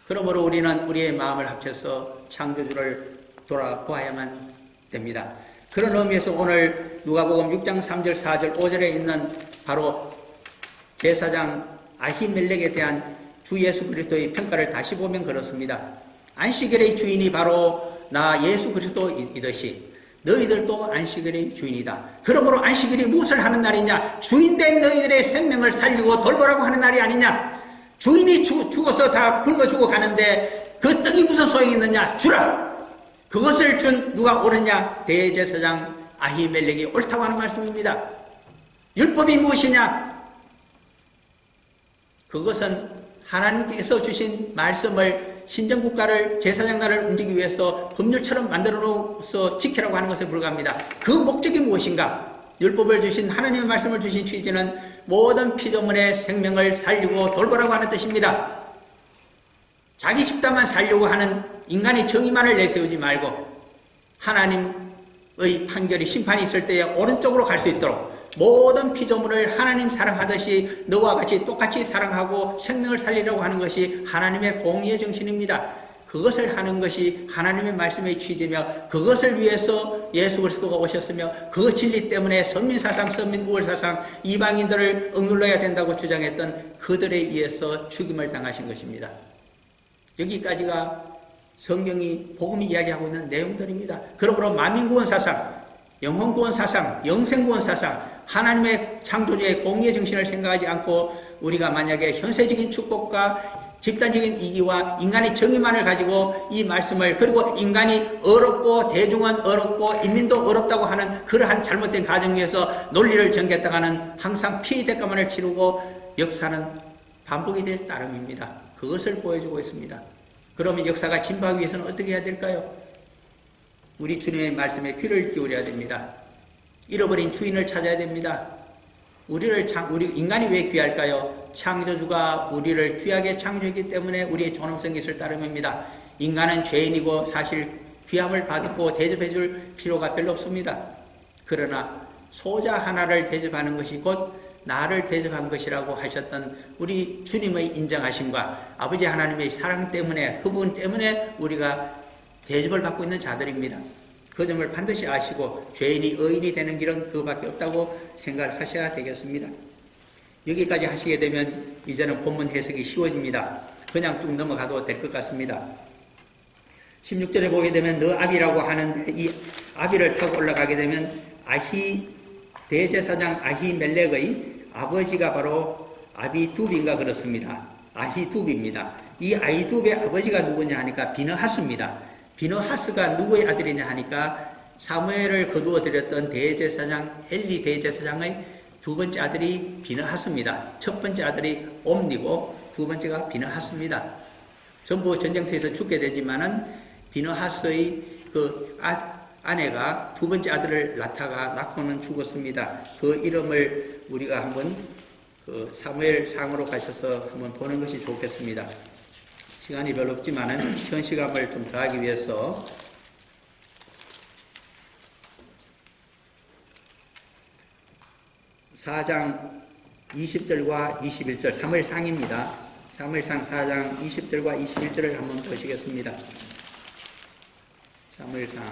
A: 그러므로 우리는 우리의 마음을 합쳐서 창조주를 돌아보아야만 됩니다. 그런 의미에서 오늘 누가복음 6장 3절, 4절, 5절에 있는 바로 제사장 아히멜렉에 대한 주 예수 그리스도의 평가를 다시 보면 그렇습니다. 안식일의 주인이 바로 나 예수 그리스도이듯이 너희들도 안식일의 주인이다. 그러므로 안식일이 무엇을 하는 날이냐? 주인된 너희들의 생명을 살리고 돌보라고 하는 날이 아니냐? 주인이 죽어서 다 굶어 죽어 가는데 그 떡이 무슨 소용이 있느냐? 주라! 그것을 준 누가 옳으냐? 대제사장 아히멜렉이 옳다고 하는 말씀입니다. 율법이 무엇이냐? 그것은 하나님께서 주신 말씀을 신정국가를 제사장 나라를 움직이기 위해서 법률처럼 만들어 놓아서 지키라고 하는 것에 불과합니다. 그 목적이 무엇인가? 율법을 주신 하나님의 말씀을 주신 취지는 모든 피조물의 생명을 살리고 돌보라고 하는 뜻입니다. 자기 집단만 살려고 하는 인간의 정의만을 내세우지 말고 하나님의 판결이 심판이 있을 때에 오른쪽으로 갈 수 있도록 모든 피조물을 하나님 사랑하듯이 너와 같이 똑같이 사랑하고 생명을 살리려고 하는 것이 하나님의 공의의 정신입니다. 그것을 하는 것이 하나님의 말씀의 취지며 그것을 위해서 예수 그리스도가 오셨으며 그 진리 때문에 선민사상, 선민우월사상 이방인들을 억눌러야 된다고 주장했던 그들에 의해서 죽임을 당하신 것입니다. 여기까지가 성경이 복음이 이야기하고 있는 내용들입니다. 그러므로 만민구원사상, 영혼구원사상, 영생구원사상, 하나님의 창조주의 공의의 정신을 생각하지 않고 우리가 만약에 현세적인 축복과 집단적인 이기와 인간의 정의만을 가지고 이 말씀을 그리고 인간이 어렵고 대중은 어렵고 인민도 어렵다고 하는 그러한 잘못된 가정 위에서 논리를 전개했다가는 항상 피해 대가만을 치르고 역사는 반복이 될 따름입니다. 그것을 보여주고 있습니다. 그러면 역사가 진보하기 위해서는 어떻게 해야 될까요? 우리 주님의 말씀에 귀를 기울여야 됩니다. 잃어버린 주인을 찾아야 됩니다. 우리 인간이 왜 귀할까요? 창조주가 우리를 귀하게 창조했기 때문에 우리의 존엄성이 있을 따름입니다. 인간은 죄인이고 사실 귀함을 받고 대접해 줄 필요가 별로 없습니다. 그러나 소자 하나를 대접하는 것이 곧 나를 대접한 것이라고 하셨던 우리 주님의 인정하심과 아버지 하나님의 사랑 때문에 그분 때문에 우리가 대접을 받고 있는 자들입니다. 그 점을 반드시 아시고 죄인이 의인이 되는 길은 그밖에 없다고 생각하셔야 되겠습니다. 여기까지 하시게 되면 이제는 본문 해석이 쉬워집니다. 그냥 쭉 넘어가도 될 것 같습니다. 16절에 보게 되면 너 아비라고 하는 이 아비를 타고 올라가게 되면 대제사장 아히멜렉의 아버지가 바로 아비두비인가 그렇습니다. 아히두비입니다. 이 아히두비의 아버지가 누구냐 하니까 비느하스입니다. 비느하스가 누구의 아들이냐 하니까 사무엘을 거두어 드렸던 대제사장 엘리 대제사장의 두 번째 아들이 비느하스입니다. 첫 번째 아들이 옴니고 두 번째가 비느하스입니다. 전부 전쟁터에서 죽게 되지만은 비느하스의 그 아내가 두 번째 아들을 낳고는 죽었습니다. 그 이름을 우리가 한번 그 사무엘 상으로 가셔서 한번 보는 것이 좋겠습니다. 시간이 별로 없지만은 현시감을 좀 더하기 위해서 4장 20절과 21절 사무엘 상입니다. 사무엘상 4장 20절과 21절을 한번 보시겠습니다. 사무엘상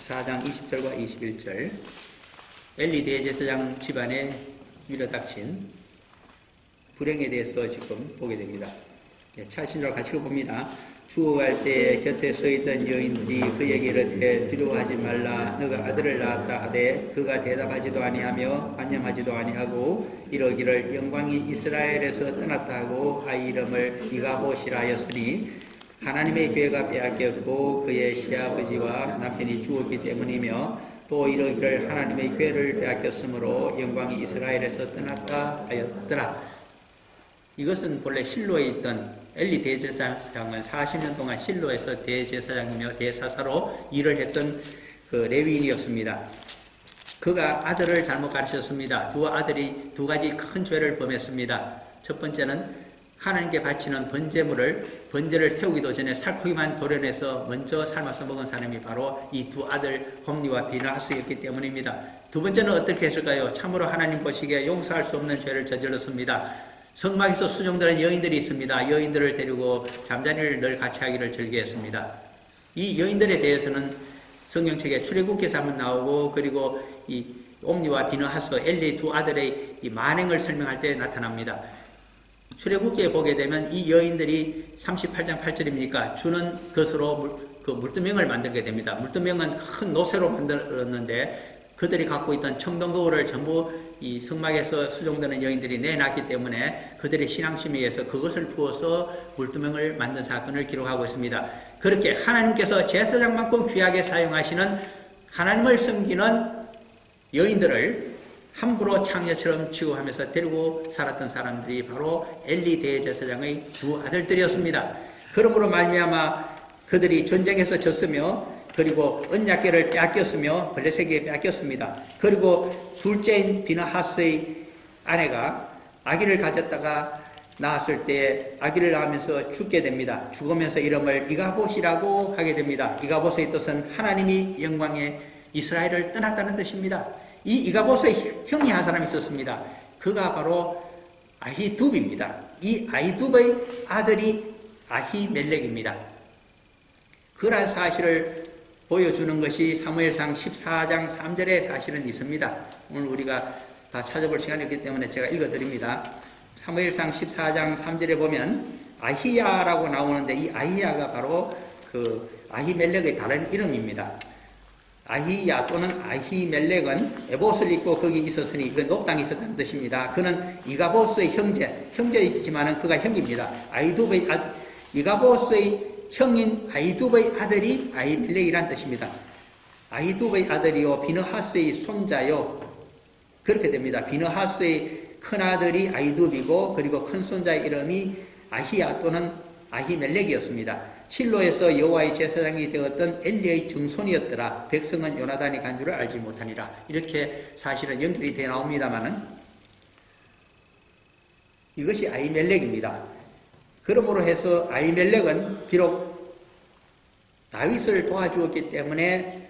A: 4장 20절과 21절. 엘리 대제사장 집안에 밀어닥친 불행에 대해서 지금 보게 됩니다. 차신으로 같이 봅니다. 죽어갈 때에 곁에 서있던 여인들이 그에게 이르되 두려워하지 말라. 너가 아들을 낳았다 하되 그가 대답하지도 아니하며 관념하지도 아니하고 이러기를 영광이 이스라엘에서 떠났다 하고 아이 이름을 이가봇이라 하였으니 하나님의 교회가 빼앗겼고 그의 시아버지와 남편이 죽었기 때문이며 또 이러기를 하나님의 교회를 빼앗겼으므로 영광이 이스라엘에서 떠났다 하였더라. 이것은 본래 실로에 있던 엘리 대제사장은 40년 동안 실로에서 대제사장이며 대사사로 일을 했던 그 레위인이었습니다. 그가 아들을 잘못 가르쳤습니다. 두 아들이 두 가지 큰 죄를 범했습니다. 첫 번째는 하나님께 바치는 번제를 태우기도 전에 살코기만 도려내서 먼저 삶아서 먹은 사람이 바로 이 두 아들 홈리와 비나하스였기 때문입니다. 두 번째는 어떻게 했을까요? 참으로 하나님 보시기에 용서할 수 없는 죄를 저질렀습니다. 성막에서 수종되는 여인들이 있습니다. 여인들을 데리고 잠자리를 늘 같이 하기를 즐겨했습니다. 이 여인들에 대해서는 성경책에 출애굽기에서 한번 나오고 그리고 이 옴니와 비느하스 엘리 두 아들의 이 만행을 설명할 때 나타납니다. 출애굽기에 보게 되면 이 여인들이 38장 8절입니까? 주는 것으로 물두멍을 만들게 됩니다. 물두멍은 큰 노새로 만들었는데 그들이 갖고 있던 청동거울을 전부 이 성막에서 수종되는 여인들이 내놨기 때문에 그들의 신앙심에 의해서 그것을 부어서 물두멍을 만든 사건을 기록하고 있습니다. 그렇게 하나님께서 제사장만큼 귀하게 사용하시는 하나님을 섬기는 여인들을 함부로 창녀처럼 취급하면서 데리고 살았던 사람들이 바로 엘리 대제사장의 두 아들들이었습니다. 그러므로 말미암아 그들이 전쟁에서 졌으며 그리고 언약궤를 빼앗겼으며 블레셋에게 빼앗겼습니다. 그리고 둘째인 비느하스의 아내가 아기를 가졌다가 낳았을 때 아기를 낳으면서 죽게 됩니다. 죽으면서 이름을 이가봇이라고 하게 됩니다. 이가봇의 뜻은 하나님이 영광의 이스라엘을 떠났다는 뜻입니다. 이 이가봇의 형이 한 사람이 있었습니다. 그가 바로 아히둡입니다. 이 아히둡의 아들이 아히멜렉입니다. 그러한 사실을 보여주는 것이 사무엘상 14장 3절에 사실은 있습니다. 오늘 우리가 다 찾아볼 시간이 없기 때문에 제가 읽어드립니다. 사무엘상 14장 3절에 보면 아히야라고 나오는데 이 아히야가 바로 그 아히멜렉의 다른 이름입니다. 아히야 또는 아히멜렉은 에봇을 입고 거기 있었으니 그 높당이 있었다는 뜻입니다. 그는 이가봇의 형제이지만은 그가 형입니다. 이가봇의 형인 아히둡의 아들이 아히멜렉이란 뜻입니다. 아히둡의 아들이요 비느하스의 손자요 그렇게 됩니다. 비느하스의 큰아들이 아히둡이고 그리고 큰손자의 이름이 아히야 또는 아히멜렉이었습니다. 실로에서 여호와의 제사장이 되었던 엘리의 증손이었더라. 백성은 요나단이 간 줄을 알지 못하니라. 이렇게 사실은 연결이 되어 나옵니다마는 이것이 아히멜렉입니다. 그러므로 해서 아히멜렉은 비록 다윗을 도와주었기 때문에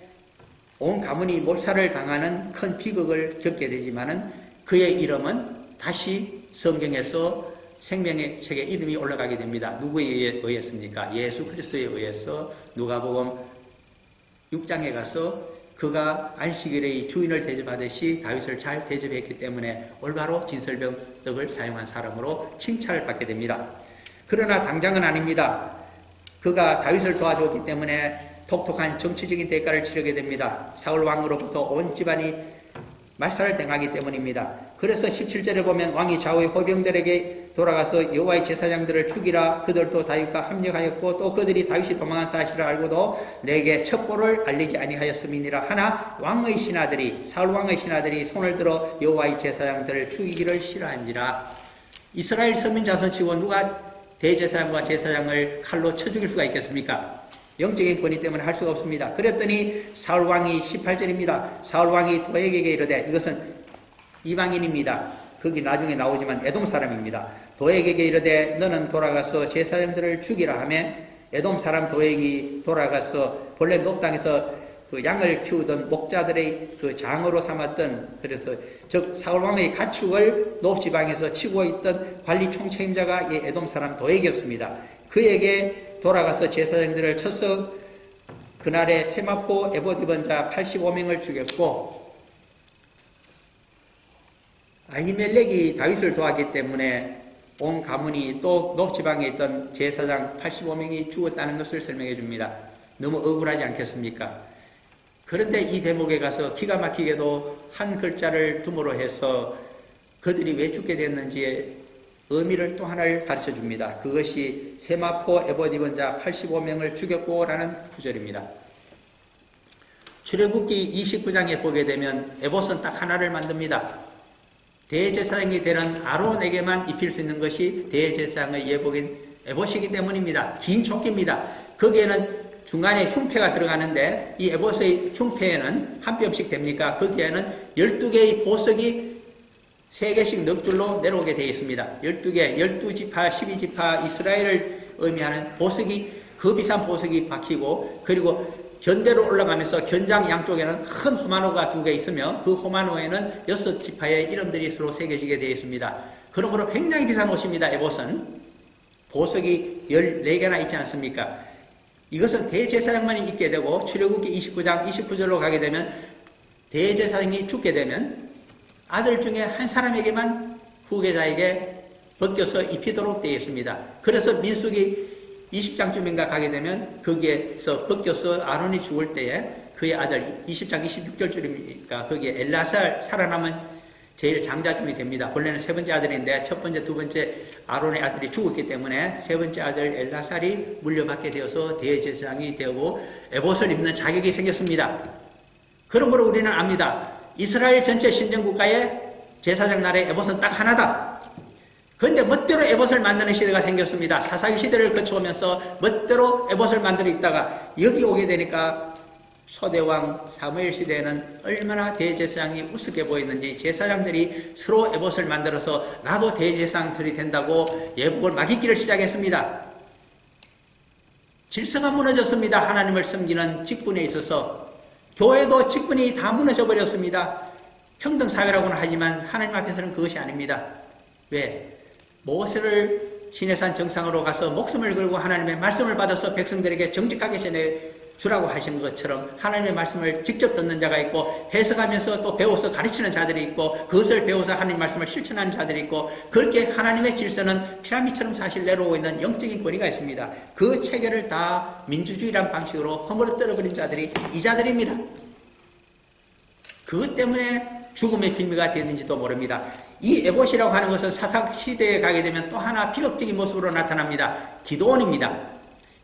A: 온 가문이 몰살을 당하는 큰 비극을 겪게 되지만은 그의 이름은 다시 성경에서 생명의 책에 이름이 올라가게 됩니다. 누구에 의했습니까? 예수 그리스도에 의해서 누가복음 6장에 가서 그가 안식일의 주인을 대접하듯이 다윗을 잘 대접했기 때문에 올바로 진설병덕을 사용한 사람으로 칭찬을 받게 됩니다. 그러나 당장은 아닙니다. 그가 다윗을 도와줬기 때문에 독특한 정치적인 대가를 치르게 됩니다. 사울 왕으로부터 온 집안이 말살을 당하기 때문입니다. 그래서 17절에 보면 왕이 좌우의 호병들에게 돌아가서 여호와의 제사장들을 죽이라. 그들도 다윗과 합력하였고 또 그들이 다윗이 도망한 사실을 알고도 내게 첩보를 알리지 아니하였음이니라. 하나 왕의 신하들이 사울 왕의 신하들이 손을 들어 여호와의 제사장들을 죽이기를 싫어한지라. 이스라엘 서민 자손치고 누가 대제사장과 제사장을 칼로 쳐 죽일 수가 있겠습니까? 영적인 권위 때문에 할 수가 없습니다. 그랬더니 사울왕이 18절입니다. 사울왕이 도액에게 이르되 이것은 이방인입니다. 거기 나중에 나오지만 에돔 사람입니다. 도액에게 이르되 너는 돌아가서 제사장들을 죽이라 하며 에돔 사람 도액이 돌아가서 본래 높 땅에서 그 양을 키우던 목자들의 그 장으로 삼았던, 그래서 즉 사울 왕의 가축을 노브 지방에서 치고 있던 관리 총책임자가 이 에돔 사람 도액이었습니다. 그에게 돌아가서 제사장들을 쳐서 그날에 세마포 에봇 입은 자 85명을 죽였고, 아히멜렉이 다윗을 도왔기 때문에 온 가문이 또 노브 지방에 있던 제사장 85명이 죽었다는 것을 설명해 줍니다. 너무 억울하지 않겠습니까? 그런데 이 대목에 가서 기가 막히게도 한 글자를 둠으로 해서 그들이 왜 죽게 됐는지의 의미를 또 하나를 가르쳐 줍니다. 그것이 세마포 에봇 입은 자 85명을 죽였고 라는 구절입니다. 출애굽기 29장에 보게 되면 에봇은 딱 하나를 만듭니다. 대제사장이 되는 아론에게만 입힐 수 있는 것이 대제사장의 예복인 에봇이기 때문입니다. 긴 조끼입니다. 거기에는 중간에 흉패가 들어가는데 이 에봇의 흉패에는 한 뼘씩 됩니까? 거기에는 12개의 보석이 3개씩 넉줄로 내려오게 되어 있습니다. 12개, 12지파, 12지파 이스라엘을 의미하는 보석이, 그 비싼 보석이 박히고, 그리고 견대로 올라가면서 견장 양쪽에는 큰 호마노가 2개 있으며 그 호마노에는 6지파의 이름들이 서로 새겨지게 되어 있습니다. 그러므로 굉장히 비싼 옷입니다. 에봇은. 보석이 14개나 있지 않습니까? 이것은 대제사장만이 입게 되고, 출애굽기 29장 29절로 가게 되면 대제사장이 죽게 되면 아들 중에 한 사람에게만 후계자에게 벗겨서 입히도록 되어 있습니다. 그래서 민수기 20장쯤인가 가게 되면 거기에서 벗겨서 아론이 죽을 때에 그의 아들 20장 26절쯤이니까 거기에 엘라살 살아남은 제일 장자쯤이 됩니다. 본래는 세 번째 아들인데 첫 번째, 두 번째 아론의 아들이 죽었기 때문에 세 번째 아들 엘라살이 물려받게 되어서 대제사장이 되고 에봇을 입는 자격이 생겼습니다. 그러므로 우리는 압니다. 이스라엘 전체 신정국가의 제사장 나라의 에봇은 딱 하나다. 그런데 멋대로 에봇을 만드는 시대가 생겼습니다. 사사기 시대를 거쳐오면서 멋대로 에봇을 만들어 입다가 여기 오게 되니까 소대왕 사무엘 시대에는 얼마나 대제사장이 우습게 보였는지 제사장들이 서로 에봇을 만들어서 나도 대제사장들이 된다고 예복을 막입기를 시작했습니다. 질서가 무너졌습니다. 하나님을 섬기는 직분에 있어서. 교회도 직분이 다 무너져 버렸습니다. 평등사회라고는 하지만 하나님 앞에서는 그것이 아닙니다. 왜? 모세를 시내산 정상으로 가서 목숨을 걸고 하나님의 말씀을 받아서 백성들에게 정직하게 전해주라고 하신 것처럼 하나님의 말씀을 직접 듣는 자가 있고 해석하면서 또 배워서 가르치는 자들이 있고 그것을 배워서 하나님의 말씀을 실천하는 자들이 있고 그렇게 하나님의 질서는 피라미드처럼 사실 내려오고 있는 영적인 권위가 있습니다. 그 체계를 다 민주주의란 방식으로 허물어 떨어버린 자들이 이 자들입니다. 그것 때문에 죽음의 빌미가 되는지도 모릅니다. 이 에봇이라고 하는 것은 사사시대에 가게 되면 또 하나 비극적인 모습으로 나타납니다. 기드온입니다.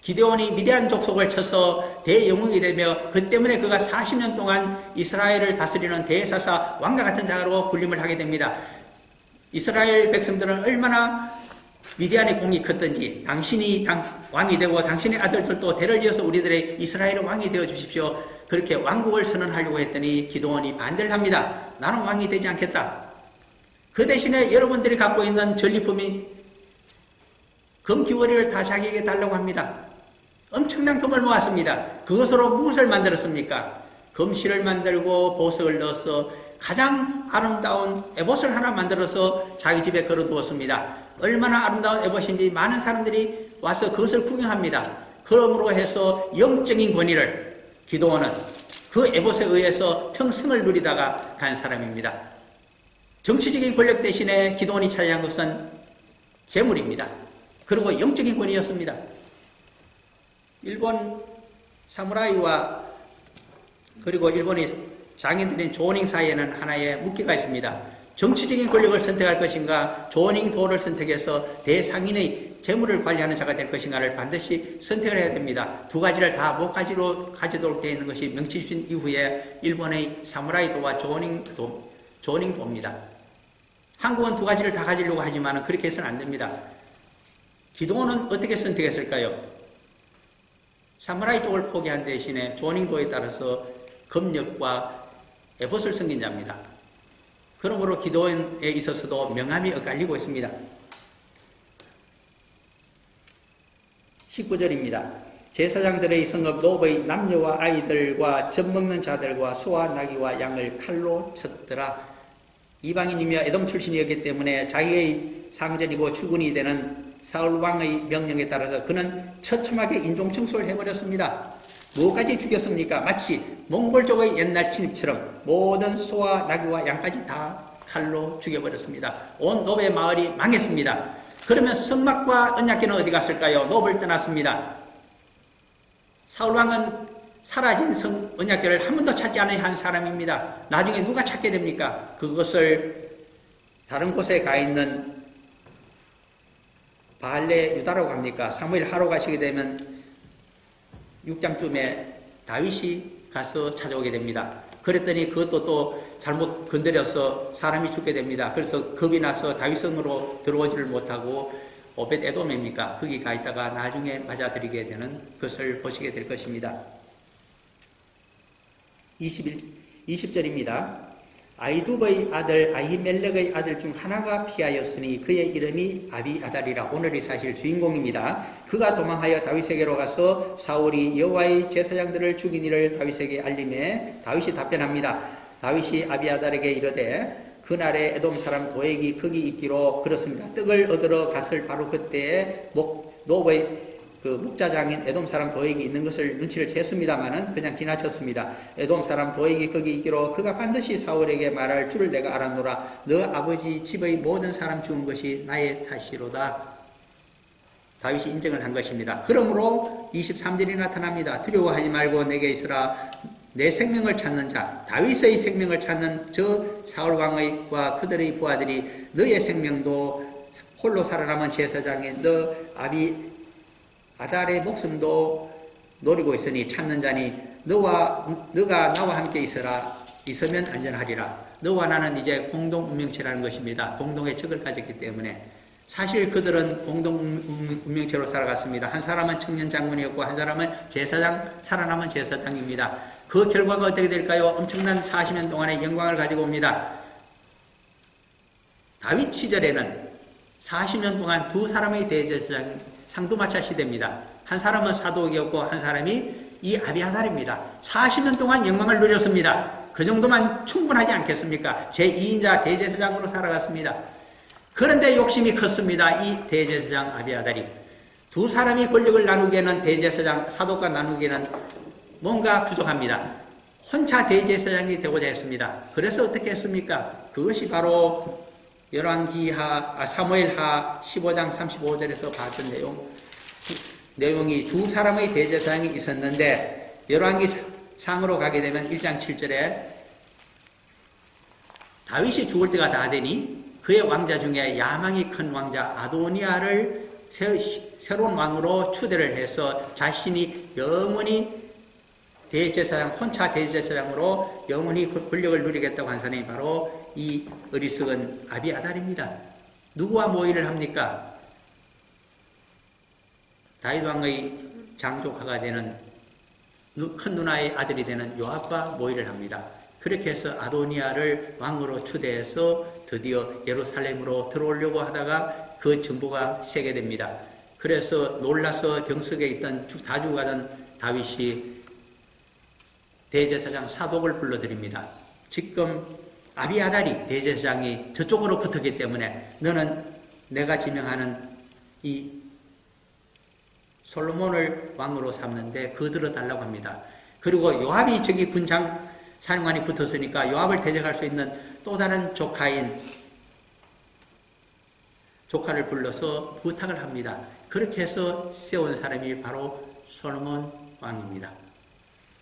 A: 기드온이 미디안 족속을 쳐서 대영웅이 되며 그 때문에 그가 40년 동안 이스라엘을 다스리는 대사사 왕과 같은 자로 군림을 하게 됩니다. 이스라엘 백성들은 얼마나 미디안의 공이 컸던지 당신이 왕이 되고 당신의 아들들도 대를 이어서 우리들의 이스라엘의 왕이 되어 주십시오. 그렇게 왕국을 선언하려고 했더니 기드온이 반대를 합니다. 나는 왕이 되지 않겠다. 그 대신에 여러분들이 갖고 있는 전리품이 금귀걸이를 다 자기에게 달라고 합니다. 엄청난 금을 모았습니다. 그것으로 무엇을 만들었습니까? 금실을 만들고 보석을 넣어서 가장 아름다운 에봇을 하나 만들어서 자기 집에 걸어두었습니다. 얼마나 아름다운 에봇인지 많은 사람들이 와서 그것을 구경합니다. 그러므로 해서 영적인 권위를 기드온은 그 에봇에 의해서 평생을 누리다가 간 사람입니다. 정치적인 권력 대신에 기드온이 차지한 것은 재물입니다. 그리고 영적인 권위였습니다. 일본 사무라이와 그리고 일본의 장인들인 조닝 사이에는 하나의 묵기가 있습니다. 정치적인 권력을 선택할 것인가, 조닝 도를 선택해서 대상인의 재물을 관리하는 자가 될 것인가를 반드시 선택을 해야 됩니다. 두 가지를 다 못 가지도록 되어 있는 것이 명치 주신 이후에 일본의 사무라이 도와 조닝 도입니다. 한국은 두 가지를 다 가지려고 하지만 그렇게 해서는 안 됩니다. 기드온은 어떻게 선택했을까요? 사무라이 쪽을 포기한 대신에 조닝도에 따라서 검력과 에봇을 섬긴 자입니다. 그러므로 기드온에 있어서도 명함이 엇갈리고 있습니다. 19절입니다. 제사장들의 성읍 노브의 남녀와 아이들과 젖먹는 자들과 소와 나귀와 양을 칼로 쳤더라. 이방인이며 에돔 출신이었기 때문에 자기의 상전이고 주군이 되는 사울 왕의 명령에 따라서 그는 처참하게 인종 청소를 해버렸습니다. 무엇까지 죽였습니까? 마치 몽골족의 옛날 침입처럼 모든 소와 나귀와 양까지 다 칼로 죽여버렸습니다. 온 노베 마을이 망했습니다. 그러면 성막과 언약궤는 어디 갔을까요? 노브를 떠났습니다. 사울 왕은 사라진 언약궤를 한 번도 찾지 않은 한 사람입니다. 나중에 누가 찾게 됩니까? 그것을 다른 곳에 가 있는 바알레 유다라고 합니까? 사무엘 하러 가시게 되면 6장쯤에 다윗이 가서 찾아오게 됩니다. 그랬더니 그것도 또 잘못 건드려서 사람이 죽게 됩니다. 그래서 겁이 나서 다윗성으로 들어오지를 못하고 오벳 에돔입니까? 거기 가 있다가 나중에 맞아들이게 되는 것을 보시게 될 것입니다. 20절입니다. 아이두브의 아들 아히멜렉의 아들 중 하나가 피하였으니 그의 이름이 아비아달이라. 오늘이 사실 주인공입니다. 그가 도망하여 다윗에게로 가서 사울이 여호와의 제사장들을 죽인 일을 다윗에게 알림해 다윗이 답변합니다. 다윗이 아비아달에게 이르되 그날에 에돔 사람 도액이 거기 있기로 그렇습니다. 떡을 얻으러 갔을 바로 그때에 노브의 목자장인 에돔 사람 도액이 있는 것을 눈치를 챘습니다마는 그냥 지나쳤습니다. 에돔 사람 도액이 거기 있기로 그가 반드시 사울에게 말할 줄을 내가 알았노라. 너 아버지 집의 모든 사람 죽은 것이 나의 탓이로다. 다윗이 인정을 한 것입니다. 그러므로 23절이 나타납니다. 두려워하지 말고 내게 있으라. 내 생명을 찾는 자, 다윗의 생명을 찾는 저 사울왕과 그들의 부하들이 너의 생명도 홀로 살아남은 제사장인 너 아달의 목숨도 노리고 있으니 찾는 자니 너가 나와 함께 있으면 안전하리라. 너와 나는 이제 공동 운명체라는 것입니다. 공동의 척을 가졌기 때문에 사실 그들은 공동 운명체로 살아갔습니다. 한 사람은 청년 장군이었고 한 사람은 살아남은 제사장입니다. 그 결과가 어떻게 될까요? 엄청난 40년 동안의 영광을 가지고 옵니다. 다윗 시절에는 40년 동안 두 사람의 대제사장 상두마차 시대입니다. 한 사람은 사독이었고 한 사람이 이 아비아달입니다. 40년 동안 영광을 누렸습니다. 그 정도만 충분하지 않겠습니까? 제2인자 대제사장으로 살아갔습니다. 그런데 욕심이 컸습니다. 이 대제사장 아비아달이. 두 사람이 권력을 나누기에는 대제사장 사독과 나누기에는 뭔가 부족합니다. 혼자 대제사장이 되고자 했습니다. 그래서 어떻게 했습니까? 그것이 바로 사무엘하 15장 35절에서 봤던 내용이 두 사람의 대제사장이 있었는데 열왕기상으로 가게 되면 1장 7절에 다윗이 죽을 때가 다 되니 그의 왕자 중에 야망이 큰 왕자 아도니아를 새로운 왕으로 추대를 해서 자신이 영원히 혼자 대제사장으로 영원히 권력을 누리겠다고 한 사람이 바로 이 어리석은 아비아달입니다. 누구와 모의를 합니까? 다윗 왕의 장조카가 되는 큰 누나의 아들이 되는 요압과 모의를 합니다. 그렇게 해서 아도니아를 왕으로 추대해서 드디어 예루살렘으로 들어오려고 하다가 그 정보가 세게 됩니다. 그래서 놀라서 병석에 있던 다 죽어가던 다윗이 대제사장 사독을 불러드립니다. 지금 아비아달이 대제사장이 저쪽으로 붙었기 때문에 너는 내가 지명하는 이 솔로몬을 왕으로 삼는데 거들어달라고 합니다. 그리고 요압이 저기 군장 사령관이 붙었으니까 요압을 대적할 수 있는 또 다른 조카를 불러서 부탁을 합니다. 그렇게 해서 세운 사람이 바로 솔로몬 왕입니다.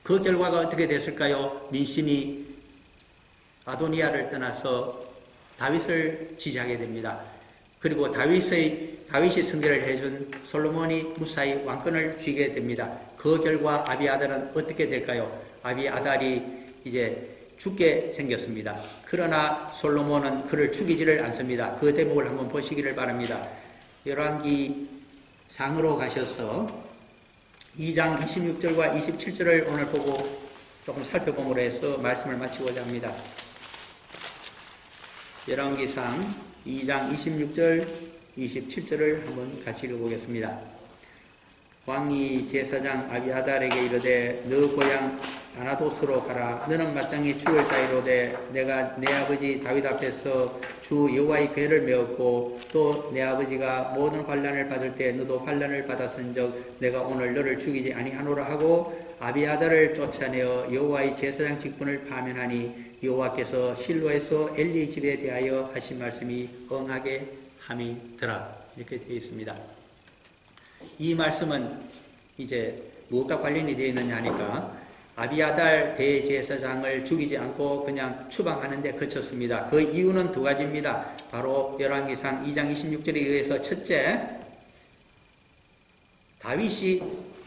A: 그 결과가 어떻게 됐을까요? 민심이 아도니아를 떠나서 다윗을 지지하게 됩니다. 그리고 다윗이 승계를 해준 솔로몬이 무사히 왕권을 쥐게 됩니다. 그 결과 아비아달은 어떻게 될까요? 아비아달이 이제 죽게 생겼습니다. 그러나 솔로몬은 그를 죽이지를 않습니다. 그 대목을 한번 보시기를 바랍니다. 열왕기 상으로 가셔서 2장 26절과 27절을 오늘 보고 조금 살펴봄으로 해서 말씀을 마치고자 합니다. 열왕기상 2장 26절, 27절을 한번 같이 읽어보겠습니다. 왕이 제사장 아비아달에게 이르되 너 고향 아나도스로 가라. 너는 마땅히 죽을 자이로되 내가 내 아버지 다윗 앞에서 주 여호와의 궤를 메었고 또 내 아버지가 모든 환난을 받을 때 너도 환난을 받았은즉 내가 오늘 너를 죽이지 아니하노라 하고 아비아달을 쫓아내어 여호와의 제사장 직분을 파면하니 여호와께서 실로에서 엘리의 집에 대하여 하신 말씀이 응하게 함이더라. 이렇게 되어 있습니다. 이 말씀은 이제 무엇과 관련이 되어 있느냐 하니까 아비아달 대제사장을 죽이지 않고 그냥 추방하는 데 그쳤습니다. 그 이유는 두 가지입니다. 바로 열왕기상 2장 26절에 의해서 첫째, 다윗이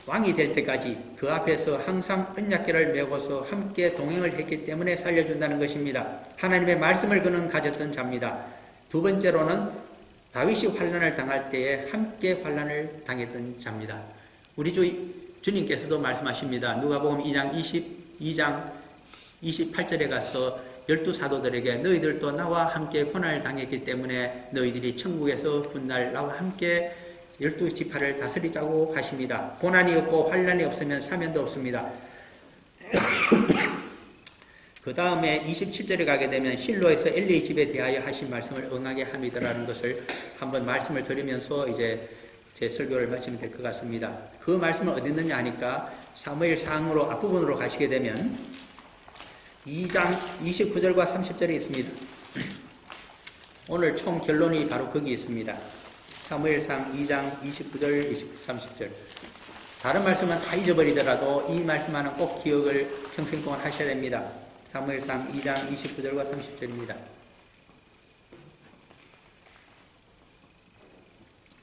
A: 왕이 될 때까지 그 앞에서 항상 언약궤를 메고서 함께 동행을 했기 때문에 살려준다는 것입니다. 하나님의 말씀을 그는 가졌던 자입니다. 두 번째로는 다윗이 환난을 당할 때에 함께 환난을 당했던 자입니다. 우리 주님께서도 말씀하십니다. 누가복음 2장 28절에 가서 12사도들에게 너희들도 나와 함께 고난을 당했기 때문에 너희들이 천국에서 훗날 나와 함께 12지파를 다스리자고 하십니다. 고난이 없고 환난이 없으면 사면도 없습니다. 그 다음에 27절에 가게 되면 실로에서 엘리의 집에 대하여 하신 말씀을 응하게 함이더라는 것을 한번 말씀을 드리면서 이제 제 설교를 마치면 될 것 같습니다. 그 말씀은 어디 있느냐 하니까 사무엘상으로 앞부분으로 가시게 되면 2장 29절과 30절에 있습니다. 오늘 총 결론이 바로 거기 있습니다. 사무엘상 2장 29절, 30절. 다른 말씀은 다 잊어버리더라도 이 말씀만은 꼭 기억을 평생 동안 하셔야 됩니다. 사무엘상 2장 29절과 30절입니다.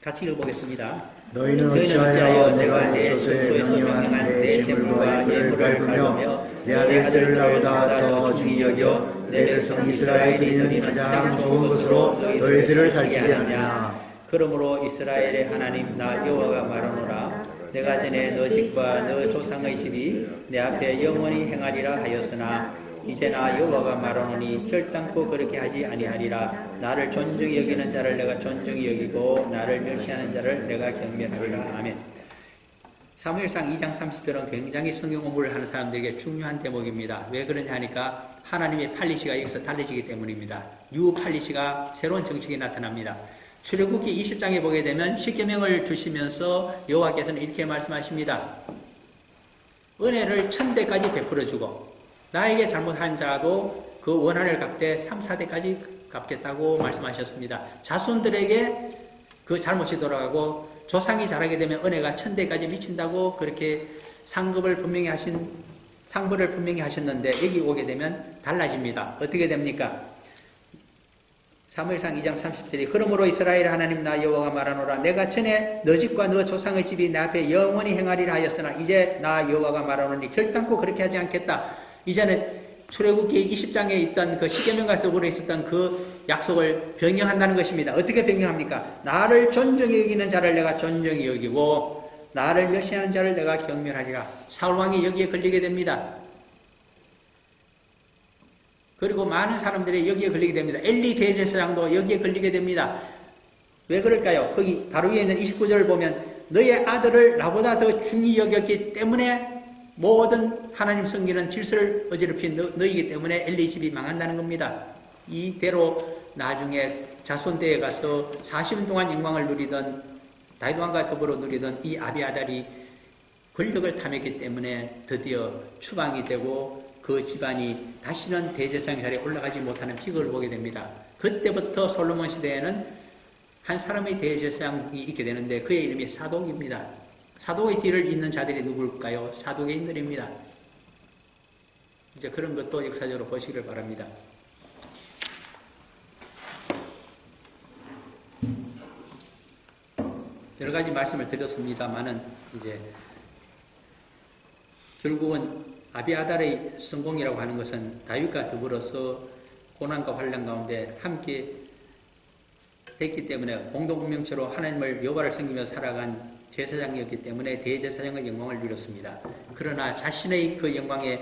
A: 같이 읽어보겠습니다.
B: 너희는 어찌하여 내가 내 전소에서 명령한 내 재물과 예물을 밟으며 내 아들들을 나보다 더 중히 여겨 내 백성 이스라엘이 가장 좋은 것으로 너희들을 살게 하느냐.
A: 그러므로 이스라엘의 하나님 나 여호와가 말하노라. 내가 전에 너 집과 너 조상의 집이 내 앞에 영원히 행하리라 하였으나 이제 나 여호와가 말하노니 결단코 그렇게 하지 아니하리라. 나를 존중히 여기는 자를 내가 존중히 여기고 나를 멸시하는 자를 내가 경멸하리라. 아멘. 사무엘상 2장 30절은 굉장히 성경 공부를 하는 사람들에게 중요한 대목입니다. 왜 그러냐 하니까 하나님의 팔리시가 여기서 달라지기 때문입니다. 뉴 팔리시가 새로운 정식이 나타납니다. 출애굽기 20장에 보게 되면 십계명을 주시면서 여호와께서는 이렇게 말씀하십니다. 은혜를 1000대까지 베풀어주고 나에게 잘못한 자도 그 원한을 갚되 3, 4대까지 갚겠다고 말씀하셨습니다. 자손들에게 그 잘못이 돌아가고 조상이 자라게 되면 은혜가 1000대까지 미친다고 그렇게 상급을 분명히 상부를 분명히 하셨는데 여기 오게 되면 달라집니다. 어떻게 됩니까? 사무엘상 2장 30절에 그러므로 이스라엘 하나님 나 여호와가 말하노라. 내가 전에 너 집과 너 조상의 집이 내 앞에 영원히 행하리라 하였으나 이제 나 여호와가 말하노니 결단코 그렇게 하지 않겠다. 이제는 출애굽기 20장에 있던 그 십계명과 더불어 있었던 그 약속을 변경한다는 것입니다. 어떻게 변경합니까? 나를 존중히 여기는 자를 내가 존중히 여기고 나를 멸시하는 자를 내가 경멸하리라. 사울왕이 여기에 걸리게 됩니다. 그리고 많은 사람들이 여기에 걸리게 됩니다. 엘리 대제사장도 여기에 걸리게 됩니다. 왜 그럴까요? 거기 바로 위에 있는 29절을 보면 너의 아들을 나보다 더 중히 여겼기 때문에 모든 하나님 섬기는 질서를 어지럽힌 너희이기 때문에 엘리 집이 망한다는 겁니다. 이대로 나중에 자손대에 가서 40년 동안 영광을 누리던 다윗 왕과 더불어 누리던 이 아비아달이 권력을 탐했기 때문에 드디어 추방이 되고 그 집안이 다시는 대제사장 자리에 올라가지 못하는 비극을 보게 됩니다. 그때부터 솔로몬 시대에는 한 사람의 대제사장이 있게 되는데 그의 이름이 사독입니다. 사독의 뒤를 잇는 자들이 누굴까요? 사독의인들입니다. 이제 그런 것도 역사적으로 보시기를 바랍니다. 여러 가지 말씀을 드렸습니다만은 이제 결국은 아비아달의 성공이라고 하는 것은 다윗과 더불어서 고난과 환난 가운데 함께 했기 때문에 공동분명체로 하나님을 여호와를 섬기며 살아간 제사장이었기 때문에 대제사장의 영광을 누렸습니다. 그러나 자신의 그 영광에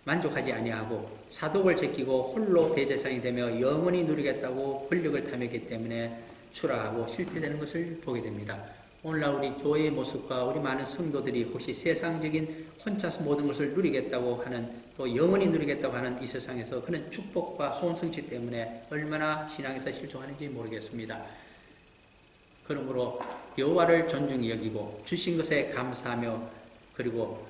A: 만족하지 아니하고 사독을 제끼고 홀로 대제사장이 되며 영원히 누리겠다고 권력을 탐했기 때문에 추락하고 실패되는 것을 보게 됩니다. 오늘날 우리 교회의 모습과 우리 많은 성도들이 혹시 세상적인 혼자서 모든 것을 누리겠다고 하는, 또 영원히 누리겠다고 하는 이 세상에서 그런 축복과 소원 성취 때문에 얼마나 신앙에서 실종하는지 모르겠습니다. 그러므로 여호와를 존중히 여기고 주신 것에 감사하며, 그리고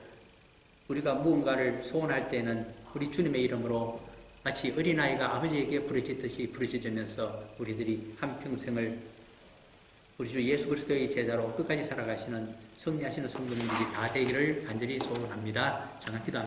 A: 우리가 무언가를 소원할 때는 우리 주님의 이름으로 마치 어린아이가 아버지에게 부르짖듯이 부르짖으면서 우리들이 한평생을 우리 주 예수 그리스도의 제자로 끝까지 살아가시는 승리하시는 성도님들이 다 되기를 간절히 소원합니다. 잠깐 기도합니다.